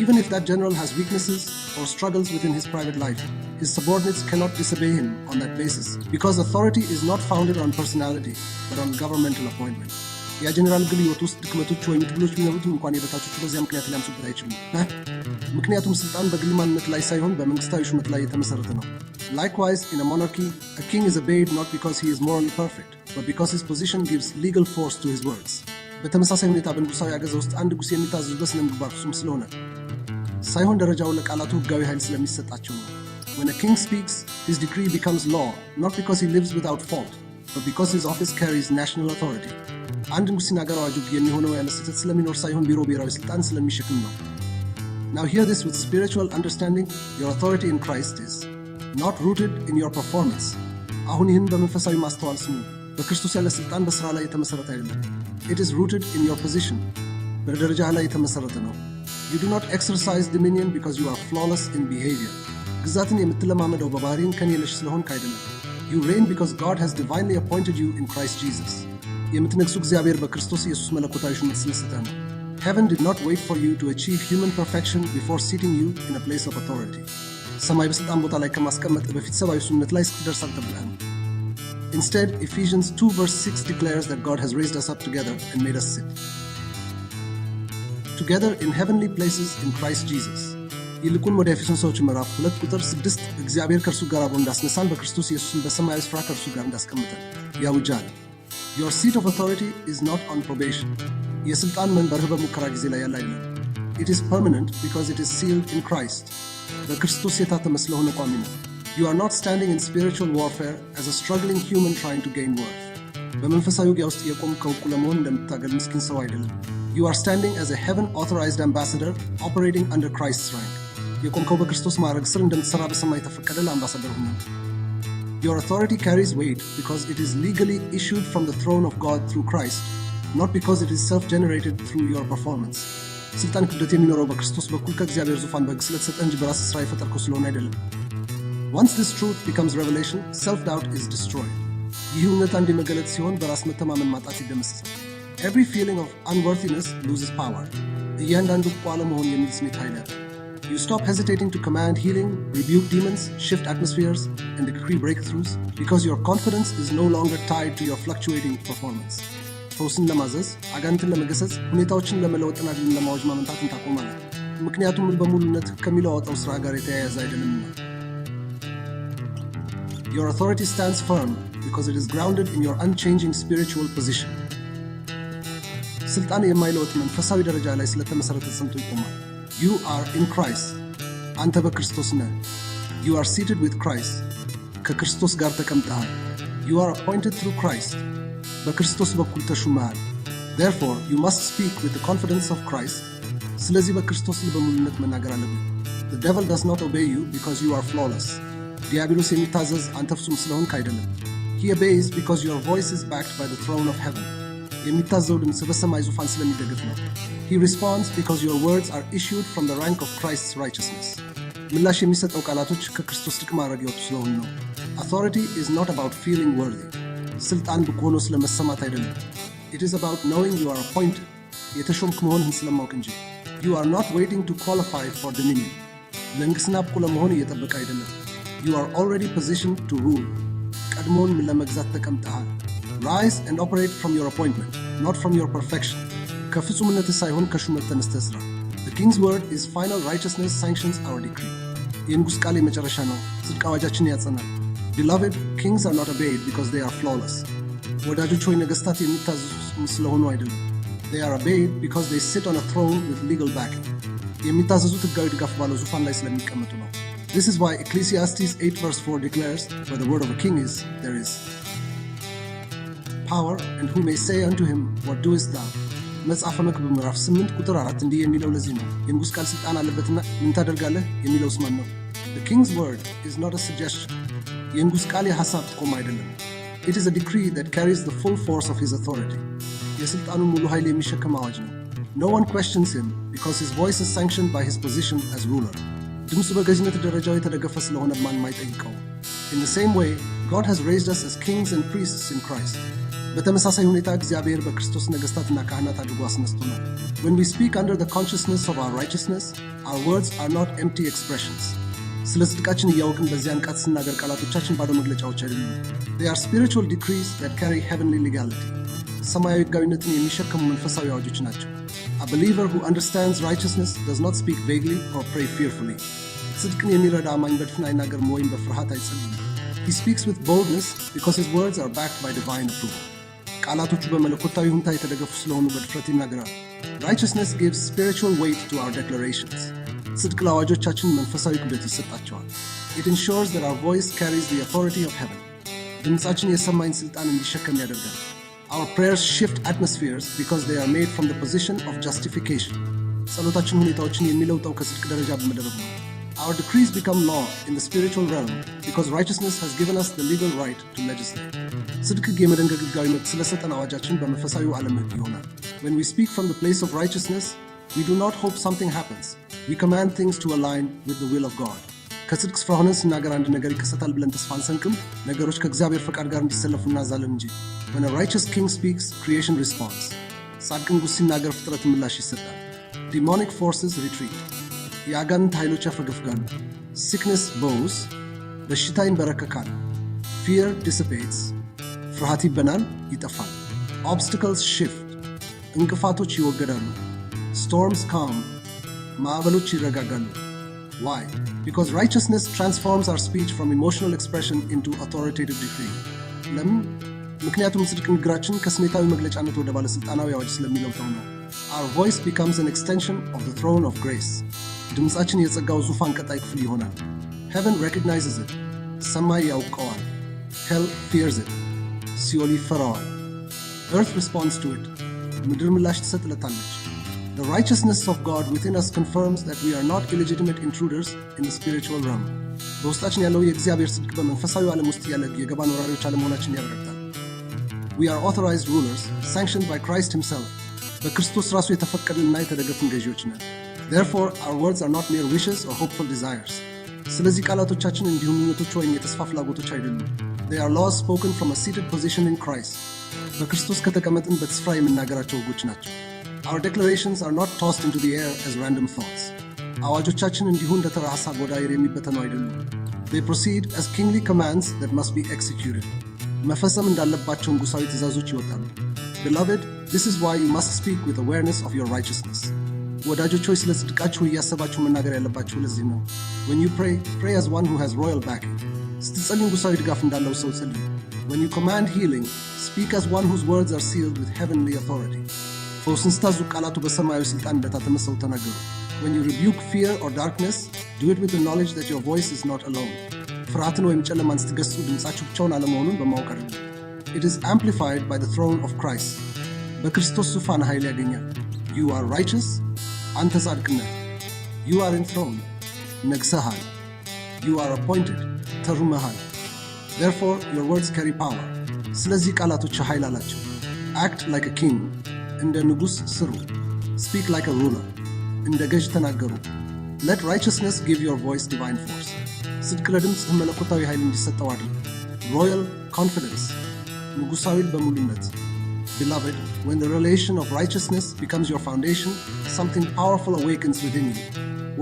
Even if that general has weaknesses or struggles within his private life, his subordinates cannot disobey him on that basis, because authority is not founded on personality, but on governmental appointment. ያ ጀነራል ግል ሕይወት ውስጥ ድክመቶች ወይም ትግሎች ቢኖሩትም እንኳን የበታቾቹ በዚያ ምክንያት ሊያምፁበት አይችሉም። ምክንያቱም ስልጣን በግል ማንነት ላይ ሳይሆን በመንግስታዊ ሹመት ላይ የተመሰረተ ነው። Likewise, in a monarchy, a king is obeyed not because he is morally perfect, but because his position gives legal force to his words. በተመሳሳይ ሁኔታ በንጉሳዊ አገዛ ውስጥ አንድ ንጉሥ የሚታዘዙ በስነ ምግባር ፍጹም ስለሆነ ሳይሆን ደረጃው ለቃላቱ ህጋዊ ኃይል ስለሚሰጣቸው ነው። When a king speaks, his decree becomes law, not because he lives without fault, but because his office carries national authority. አንድ ንጉሥ ሲናገር አዋጁ የሚሆነው ያለ ስህተት ስለሚኖር ሳይሆን ቢሮ ብሔራዊ ስልጣን ስለሚሸክም ነው። Now hear this with spiritual understanding. Your authority in Christ is not rooted in your performance. አሁን ይህን በመንፈሳዊ ማስተዋል ስሙ። በክርስቶስ ያለ ስልጣን በስራ ላይ የተመሰረተ አይደለም። It is rooted in your position. በደረጃ ላይ የተመሰረተ ነው። You do not exercise dominion because you are flawless in behavior. ግዛትን የምትለማመደው በባህሪን ከኔ የለሽ ስለሆንክ አይደለም። You reign because God has divinely appointed you in Christ Jesus. የምትነግሱ እግዚአብሔር በክርስቶስ ኢየሱስ መለኮታዊ ሹመት ስለሰጠህ ነው። Heaven did not wait for you to achieve human perfection before seating you in a place of authority. ሰማይ በስልጣን ቦታ ላይ ከማስቀመጥ በፊት ሰብአዊ ሱነት ላይ እስክትደርስ አልጠብቀህም። Instead, Ephesians 2 verse 6 declares that God has raised us up together and made us sit together in heavenly places in Christ Jesus. ይልቁን ወደ ኤፌሶን ሰዎች ምዕራፍ 2 ቁጥር 6 እግዚአብሔር ከእርሱ ጋር አብሮ እንዳስነሳን በክርስቶስ ኢየሱስን በሰማያዊ ስፍራ ከእርሱ ጋር እንዳስቀምጠን ያውጃል። Your seat of authority is not on probation. የስልጣን መንበርህ በሙከራ ጊዜ ላይ ያለ አይደለም። It is permanent because it is sealed in Christ. በክርስቶስ የታተመ ስለሆነ ቋሚ ነው። You are not standing in spiritual warfare as a struggling human trying to gain worth. በመንፈሳዊ ውጊያ ውስጥ የቆምከው ዕውቁ ለመሆን እንደምታገል ምስኪን ሰው አይደለም። You are standing as a heaven-authorized ambassador operating under Christ's rank. የቆምከው በክርስቶስ ማዕረግ ስር እንደምትሰራ በሰማይ የተፈቀደ ለአምባሳደር ሆነ። Your authority carries weight because it is legally issued from the throne of God through Christ, not because it is self-generated through your performance. ስልጣን ክብደት የሚኖረው በክርስቶስ በኩል ከእግዚአብሔር ዙፋን በሕግ ስለተሰጠ እንጂ በራስ ስራ የፈጠርከው ስለሆነ አይደለም። Once this truth becomes revelation, self-doubt is destroyed. ይህ እውነት አንድ መገለጥ ሲሆን በራስ መተማመን ማጣት ይደመሰሳል። Every feeling of unworthiness loses power. እያንዳንዱ ቋለ መሆን የሚል ስሜት ኃይል ያጣል። You stop hesitating to command healing, rebuke demons, shift atmospheres, and decree breakthroughs because your confidence is no longer tied to your fluctuating performance. ፈውስን ለማዘዝ፣ አጋንንትን ለመገሰጽ፣ ሁኔታዎችን ለመለወጥና ድልን ለማወጅ ማመንታትን ታቆማለህ። ምክንያቱም በሙሉነት ከሚለዋወጠው ሥራ ጋር የተያያዘ አይደለምና። Your authority stands firm because it is grounded in your unchanging spiritual position. ስልጣን የማይለወጥ መንፈሳዊ ደረጃ ላይ ስለተመሰረተ ጸንቶ ይቆማል። You are in Christ. አንተ በክርስቶስ ነህ። You are seated with Christ. ከክርስቶስ ጋር ተቀምጠሃል። You are appointed through Christ. በክርስቶስ በኩል ተሹመሃል። Therefore, you must speak with the confidence of Christ. ስለዚህ በክርስቶስ በሙሉነት መናገር አለብህ። The devil does not obey you because you are flawless. ዲያብሎስ የሚታዘዝ አንተ ፍጹም ስለሆንክ አይደለም። He obeys because your voice is backed by the throne of heaven. የሚታዘው ድምፅ በሰማይ ዙፋን ስለሚደገፍ ነው። He responds because your words are issued from the rank of Christ's righteousness. ምላሽ የሚሰጠው ቃላቶች ከክርስቶስ ጥቅ ማዕረግ የወጡ ስለሆኑ ነው። Authority is not about feeling worthy. ስልጣን ብቁ ሆኖ ስለመሰማት አይደለም። It is about knowing you are appointed. የተሾምክ መሆንህን ስለማውቅ እንጂ። You are not waiting to qualify for dominion. ለንግስና ብቁ ለመሆን እየጠበቀ አይደለም። You are already positioned to rule. ቀድሞውን ለመግዛት ተቀምጠሃል። Rise and operate from your appointment, not from your perfection. ከፍጹምነትህ ሳይሆን ከሹመት ተነስተህ ስራ። The king's word is final righteousness sanctions our decree. የንጉሥ ቃል የመጨረሻ ነው፣ ጽድቅ አዋጃችንን ያጸናል። Beloved, kings are not obeyed because they are flawless. ወዳጆች ሆይ ነገሥታት የሚታዘዙ ስለሆኑ አይደለም። They are obeyed because they sit on a throne with legal backing. የሚታዘዙት ሕጋዊ ድጋፍ ባለው ዙፋን ላይ ስለሚቀመጡ ነው። This is why Ecclesiastes 8 verse 4 declares, where the word of a king is, there is power, and who may say unto him, what doest thou? መጽሐፈ መክብብ ምዕራፍ 8 ቁጥር 4 እንዲህ የሚለው ለዚህ ነው። የንጉሥ ቃል ስልጣን አለበትና ምን ታደርጋለህ የሚለው ስማን ነው። The king's word is not a suggestion. የንጉሥ ቃል የሐሳብ ጥቆማ አይደለም። It is a decree that carries the full force of his authority. የስልጣኑን ሙሉ ኃይል የሚሸከም አዋጅ ነው። No one questions him because his voice is sanctioned by his position as ruler. ድምፁ በገዥነት ደረጃው የተደገፈ ስለሆነ ማንም አይጠይቀውም። In the same way, God has raised us as kings and priests in Christ. በተመሳሳይ ሁኔታ እግዚአብሔር በክርስቶስ ነገሥታትና ካህናት አድርጎ አስነስቶናል። When we speak under the consciousness of our righteousness, our words are not empty expressions. ስለ ጽድቃችን እያወቅን በዚያን ቃል ስናገር ቃላቶቻችን ባዶ መግለጫዎች አይደሉም። They are spiritual decrees that carry heavenly legality. ሰማያዊ ሕጋዊነትን የሚሸከሙ መንፈሳዊ አዋጆች ናቸው። A believer who understands righteousness does not speak vaguely or pray fearfully. ጽድቅን የሚረዳ አማኝ በድፍን አይናገርም ወይም በፍርሃት አይጸልይም። He speaks with boldness because his words are backed by divine approval. ቃላቶቹ በመለኮታዊ ሁኔታ የተደገፉ ስለሆኑ በድፍረት ይናገራል። Righteousness gives spiritual weight to our declarations. ጽድቅ ለአዋጆቻችን መንፈሳዊ ክብደት ይሰጣቸዋል። It ensures that our voice carries the authority of heaven. ድምፃችን የሰማይን ስልጣን እንዲሸከም ያደርጋል። Our prayers shift atmospheres because they are made from the position of justification. ጸሎታችን ሁኔታዎችን የሚለውጠው ከጽድቅ ደረጃ በመደረጉ ነው። Our decrees become law in the spiritual realm because righteousness has given us the legal right to legislate. ጽድቅ የመደንገግ ሕጋዊ መብት ስለሰጠን አዋጃችን በመንፈሳዊው ዓለም ሕግ ይሆናል። When we speak from the place of righteousness, we do not hope something happens. We command things to align with the will of God. ከጽድቅ ስፍራ ሆነን ስናገር አንድ ነገር ይከሰታል ብለን ተስፋ አንሰንቅም። ነገሮች ከእግዚአብሔር ፈቃድ ጋር እንዲሰለፉ እናዛለን እንጂ። When a righteous king speaks, creation responds. ጻድቅ ንጉሥ ሲናገር ፍጥረት ምላሽ ይሰጣል። Demonic forces retreat. የአጋንንት ኃይሎች ያፈገፍጋሉ። Sickness bows. በሽታ ይንበረከካል። Fear dissipates. ፍርሃት ይበናል፣ ይጠፋል። Obstacles shift. እንቅፋቶች ይወገዳሉ። Storms calm. ማዕበሎች ይረጋጋሉ። Why? Because righteousness transforms our speech from emotional expression into authoritative decree. ለምን? ምክንያቱም ጽድቅ ንግግራችን ከስሜታዊ መግለጫነት ወደ ባለሥልጣናዊ አዋጅ ስለሚለውጠው ነው። Our voice becomes an extension of the throne of grace. ድምፃችን የጸጋው ዙፋን ቀጣይ ክፍል ይሆናል። Heaven recognizes it. ሰማይ ያውቀዋል። Hell fears it. ሲኦል ይፈራዋል። Earth responds to it. ምድር ምላሽ ትሰጥለታለች። The righteousness of God within us confirms that we are not illegitimate intruders in the spiritual realm. በውስጣችን ያለው የእግዚአብሔር ጽድቅ በመንፈሳዊ ዓለም ውስጥ ያለ የገባን ወራሪዎች አለመሆናችን ያረጋግጣል። We are authorized rulers, sanctioned by Christ himself. በክርስቶስ ራሱ የተፈቀድንና የተደገፍን ገዢዎች ነን። Therefore, our words are not mere wishes or hopeful desires. ስለዚህ ቃላቶቻችን እንዲሁም ምኞቶች ወይም የተስፋ ፍላጎቶች አይደሉም። They are laws spoken from a seated position in Christ. በክርስቶስ ከተቀመጥን በስፍራ የምናገራቸው ሕጎች ናቸው። Our declarations are not tossed into the air as random thoughts. አዋጆቻችን እንዲሁ እንደ ተራ ሐሳብ ወደ አየር የሚበተኑ አይደሉም። They proceed as kingly commands that must be executed. መፈጸም እንዳለባቸው ንጉሣዊ ትእዛዞች ይወጣሉ። Beloved, this is why you must speak with awareness of your righteousness. ወዳጆች ሆይ ስለ ጽድቃችሁ እያሰባችሁ መናገር ያለባችሁ ለዚህ ነው። When you pray, pray as one who has royal backing. ስትጸልዩ ንጉሣዊ ድጋፍ እንዳለው ሰው ጸልዩ። When you command healing, speak as one whose words are sealed with heavenly authority. ፈውስን ስታዙ ቃላቱ በሰማያዊ ሥልጣን እንደታተመ ሰው ተናገሩ። When you rebuke fear or darkness, do it with the knowledge that your voice is not alone. ፍርሃትን ወይም ጨለማን ስትገሥጹ ድምፃችሁ ብቻውን አለመሆኑን በማወቅ አይደለም። It is amplified by the throne of Christ. በክርስቶስ ዙፋን ኃይል ያገኛል። You are righteous. አንተ ጻድቅ ነህ። You are enthroned. ነግሰሃል። You are appointed. ተሩመሃል። Therefore, your words carry power. ስለዚህ ቃላቶች ኃይል አላቸው። Act like a king. እንደ ንጉሥ ስሩ። Speak like a ruler. እንደ ገዥ ተናገሩ። Let righteousness give your voice divine force. ጽድቅ ለድምፅህ መለኮታዊ ኃይል እንዲሰጠው አድርግ። Royal confidence. ንጉሣዊ በሙሉነት። Beloved, when the relation of righteousness becomes your foundation, something powerful awakens within you.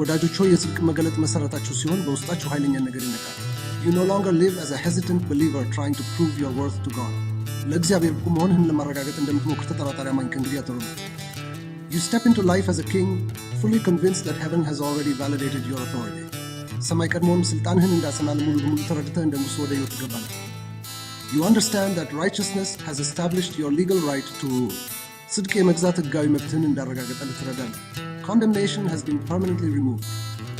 ወዳጆች ሆይ የጽድቅ መገለጥ መሠረታችሁ ሲሆን በውስጣችሁ ኃይለኛ ነገር ይነቃል። You no longer live as a hesitant believer trying to prove your worth to God. ለእግዚአብሔር ብቁ መሆንህን ለማረጋገጥ እንደምትሞክር ተጠራጣሪ አማኝ ከእንግዲህ አትሆኑ። You step into life as a king, fully convinced that heaven has already validated your authority. ሰማይ ቀድሞም ስልጣንህን እንዳጸናል ሙሉ በሙሉ ተረድተህ እንደ ንጉሥ ወደ ሕይወት ትገባለህ። You understand that righteousness has established your legal right to rule. ጽድቅ የመግዛት ሕጋዊ መብትህን እንዳረጋገጠልህ ትረዳለህ። Condemnation has been permanently removed.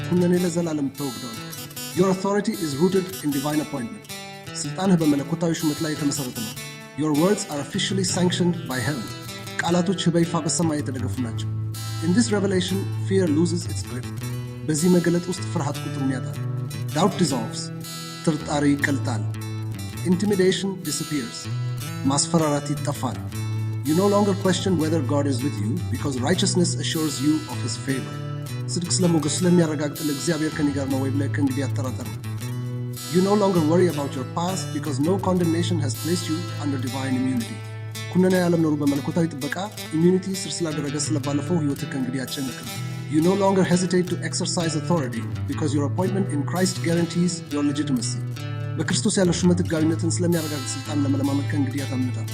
ኩነኔ ለዘላለም ተወግዷል። Your authority is rooted in divine appointment. ስልጣንህ በመለኮታዊ ሹመት ላይ የተመሠረተ ነው። Your words are officially sanctioned by heaven. ቃላቶችህ በይፋ በሰማይ የተደገፉ ናቸው። In this revelation, fear loses its grip. በዚህ መገለጥ ውስጥ ፍርሃት ቁጥሩን ያጣል። Doubt dissolves. ጥርጣሬ ይቀልጣል። Intimidation disappears. ማስፈራራት ይጠፋል። You no longer question whether God is with you because righteousness assures you of his favor. ጽድቅ ስለሞገስ ስለሚያረጋግጥ ለእግዚአብሔር ከእኔ ጋር ነው ወይ ብለህ ከእንግዲህ አትጠራጠርም። You no longer worry about your past because no condemnation has placed you under divine immunity. ኩነኔ ያለመኖሩ በመለኮታዊ ጥበቃ ኢሚዩኒቲ ስር ስላደረገ ስለባለፈው ሕይወትህ ከእንግዲህ አትጨነቅም። You no longer hesitate to exercise authority because your appointment in Christ guarantees your legitimacy. በክርስቶስ ያለው ሹመት ሕጋዊነትን ስለሚያረጋግጥ ሥልጣን ለመለማመድ ከእንግዲህ አታምንታል።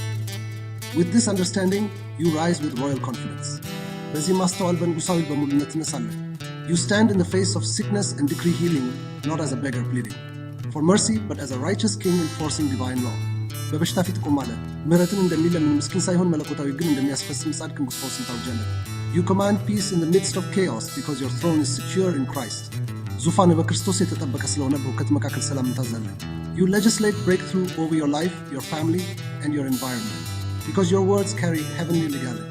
With this understanding, you rise with royal confidence. በዚህ ማስተዋል በንጉሣዊ በሙሉነት ትነሳለህ። You stand in the face of sickness and decree healing, not as a beggar pleading for mercy, but as a righteous king enforcing divine law. በበሽታ ፊት ቆማለህ። ምሕረትን እንደሚለምን ምስኪን ሳይሆን መለኮታዊ ግን እንደሚያስፈስም ጻድቅ ንጉሥ ፈውስን ታውጃለህ። You command peace in the midst of chaos because your throne is secure in Christ. ዙፋን በክርስቶስ የተጠበቀ ስለሆነ በሁከት መካከል ሰላምን ታዛለህ። You legislate breakthrough over your life, your family, and your environment because your words carry heavenly legality.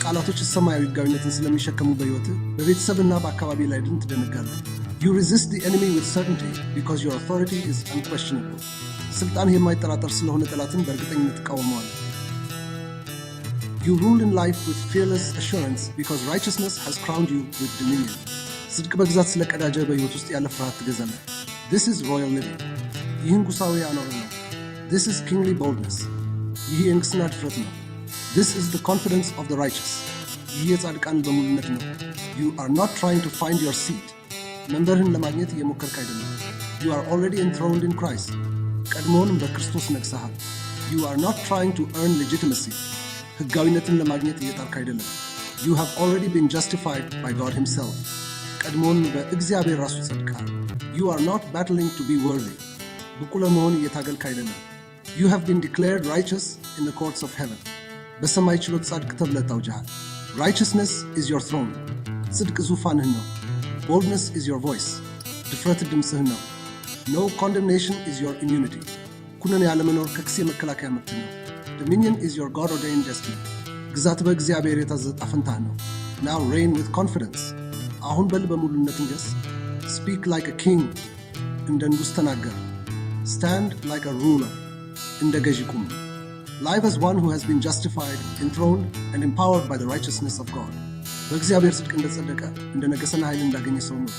ቃላቶች ሰማያዊ ሕጋዊነትን ስለሚሸከሙ በሕይወትህ በቤተሰብና በአካባቢ ላይ ድል ትደነጋለህ። You resist the enemy with certainty because your authority is unquestionable. ስልጣን የማይጠራጠር ስለሆነ ጠላትን በእርግጠኝነት ትቃወመዋለህ። You rule in life with fearless assurance because righteousness has crowned you with dominion. ጽድቅ በግዛት ስለቀዳጀ በሕይወት ውስጥ ያለ ፍርሃት ትገዛለህ። This is royal living. ይህ ንጉሣዊ አኗኗር ነው። This is kingly boldness. ይህ የንግሥና ድፍረት ነው። This is the confidence of the righteous. ይህ የጻድቃን በሙሉነት ነው። You are not trying to find your seat. መንበርህን ለማግኘት እየሞከርክ አይደለም። You are already enthroned in Christ. ቀድሞውንም በክርስቶስ ነግሠሃል። You are not trying to earn legitimacy. ሕጋዊነትን ለማግኘት እየጣርክ አይደለም። You have already been justified by God himself. ቀድሞውን በእግዚአብሔር ራሱ ጸድቀሃል። You are not battling to be worthy. ብቁ ለመሆን እየታገልክ አይደለም። You have been declared righteous in the courts of heaven. በሰማይ ችሎት ጻድቅ ተብለህ ታውጀሃል። Righteousness is your throne. ጽድቅ ዙፋንህ ነው። Boldness is your voice. ድፍረት ድምፅህ ነው። No condemnation is your immunity. ኩነኔ ያለመኖር ከክስ የመከላከያ መብት ነው። Dominion is your God-ordained destiny. ግዛት በእግዚአብሔር የታዘዘ ዕጣ ፈንታህ ነው። Now reign with confidence. አሁን በልበ ሙሉነት ንገሥ። Speak like a king. እንደ ንጉሥ ተናገር። Stand like a ruler. እንደ ገዢ ቁም። Live as one who has been justified, enthroned, and empowered by the righteousness of God. በእግዚአብሔር ጽድቅ እንደጸደቀ እንደ ነገሠና ኃይል እንዳገኘ ሰው ነው።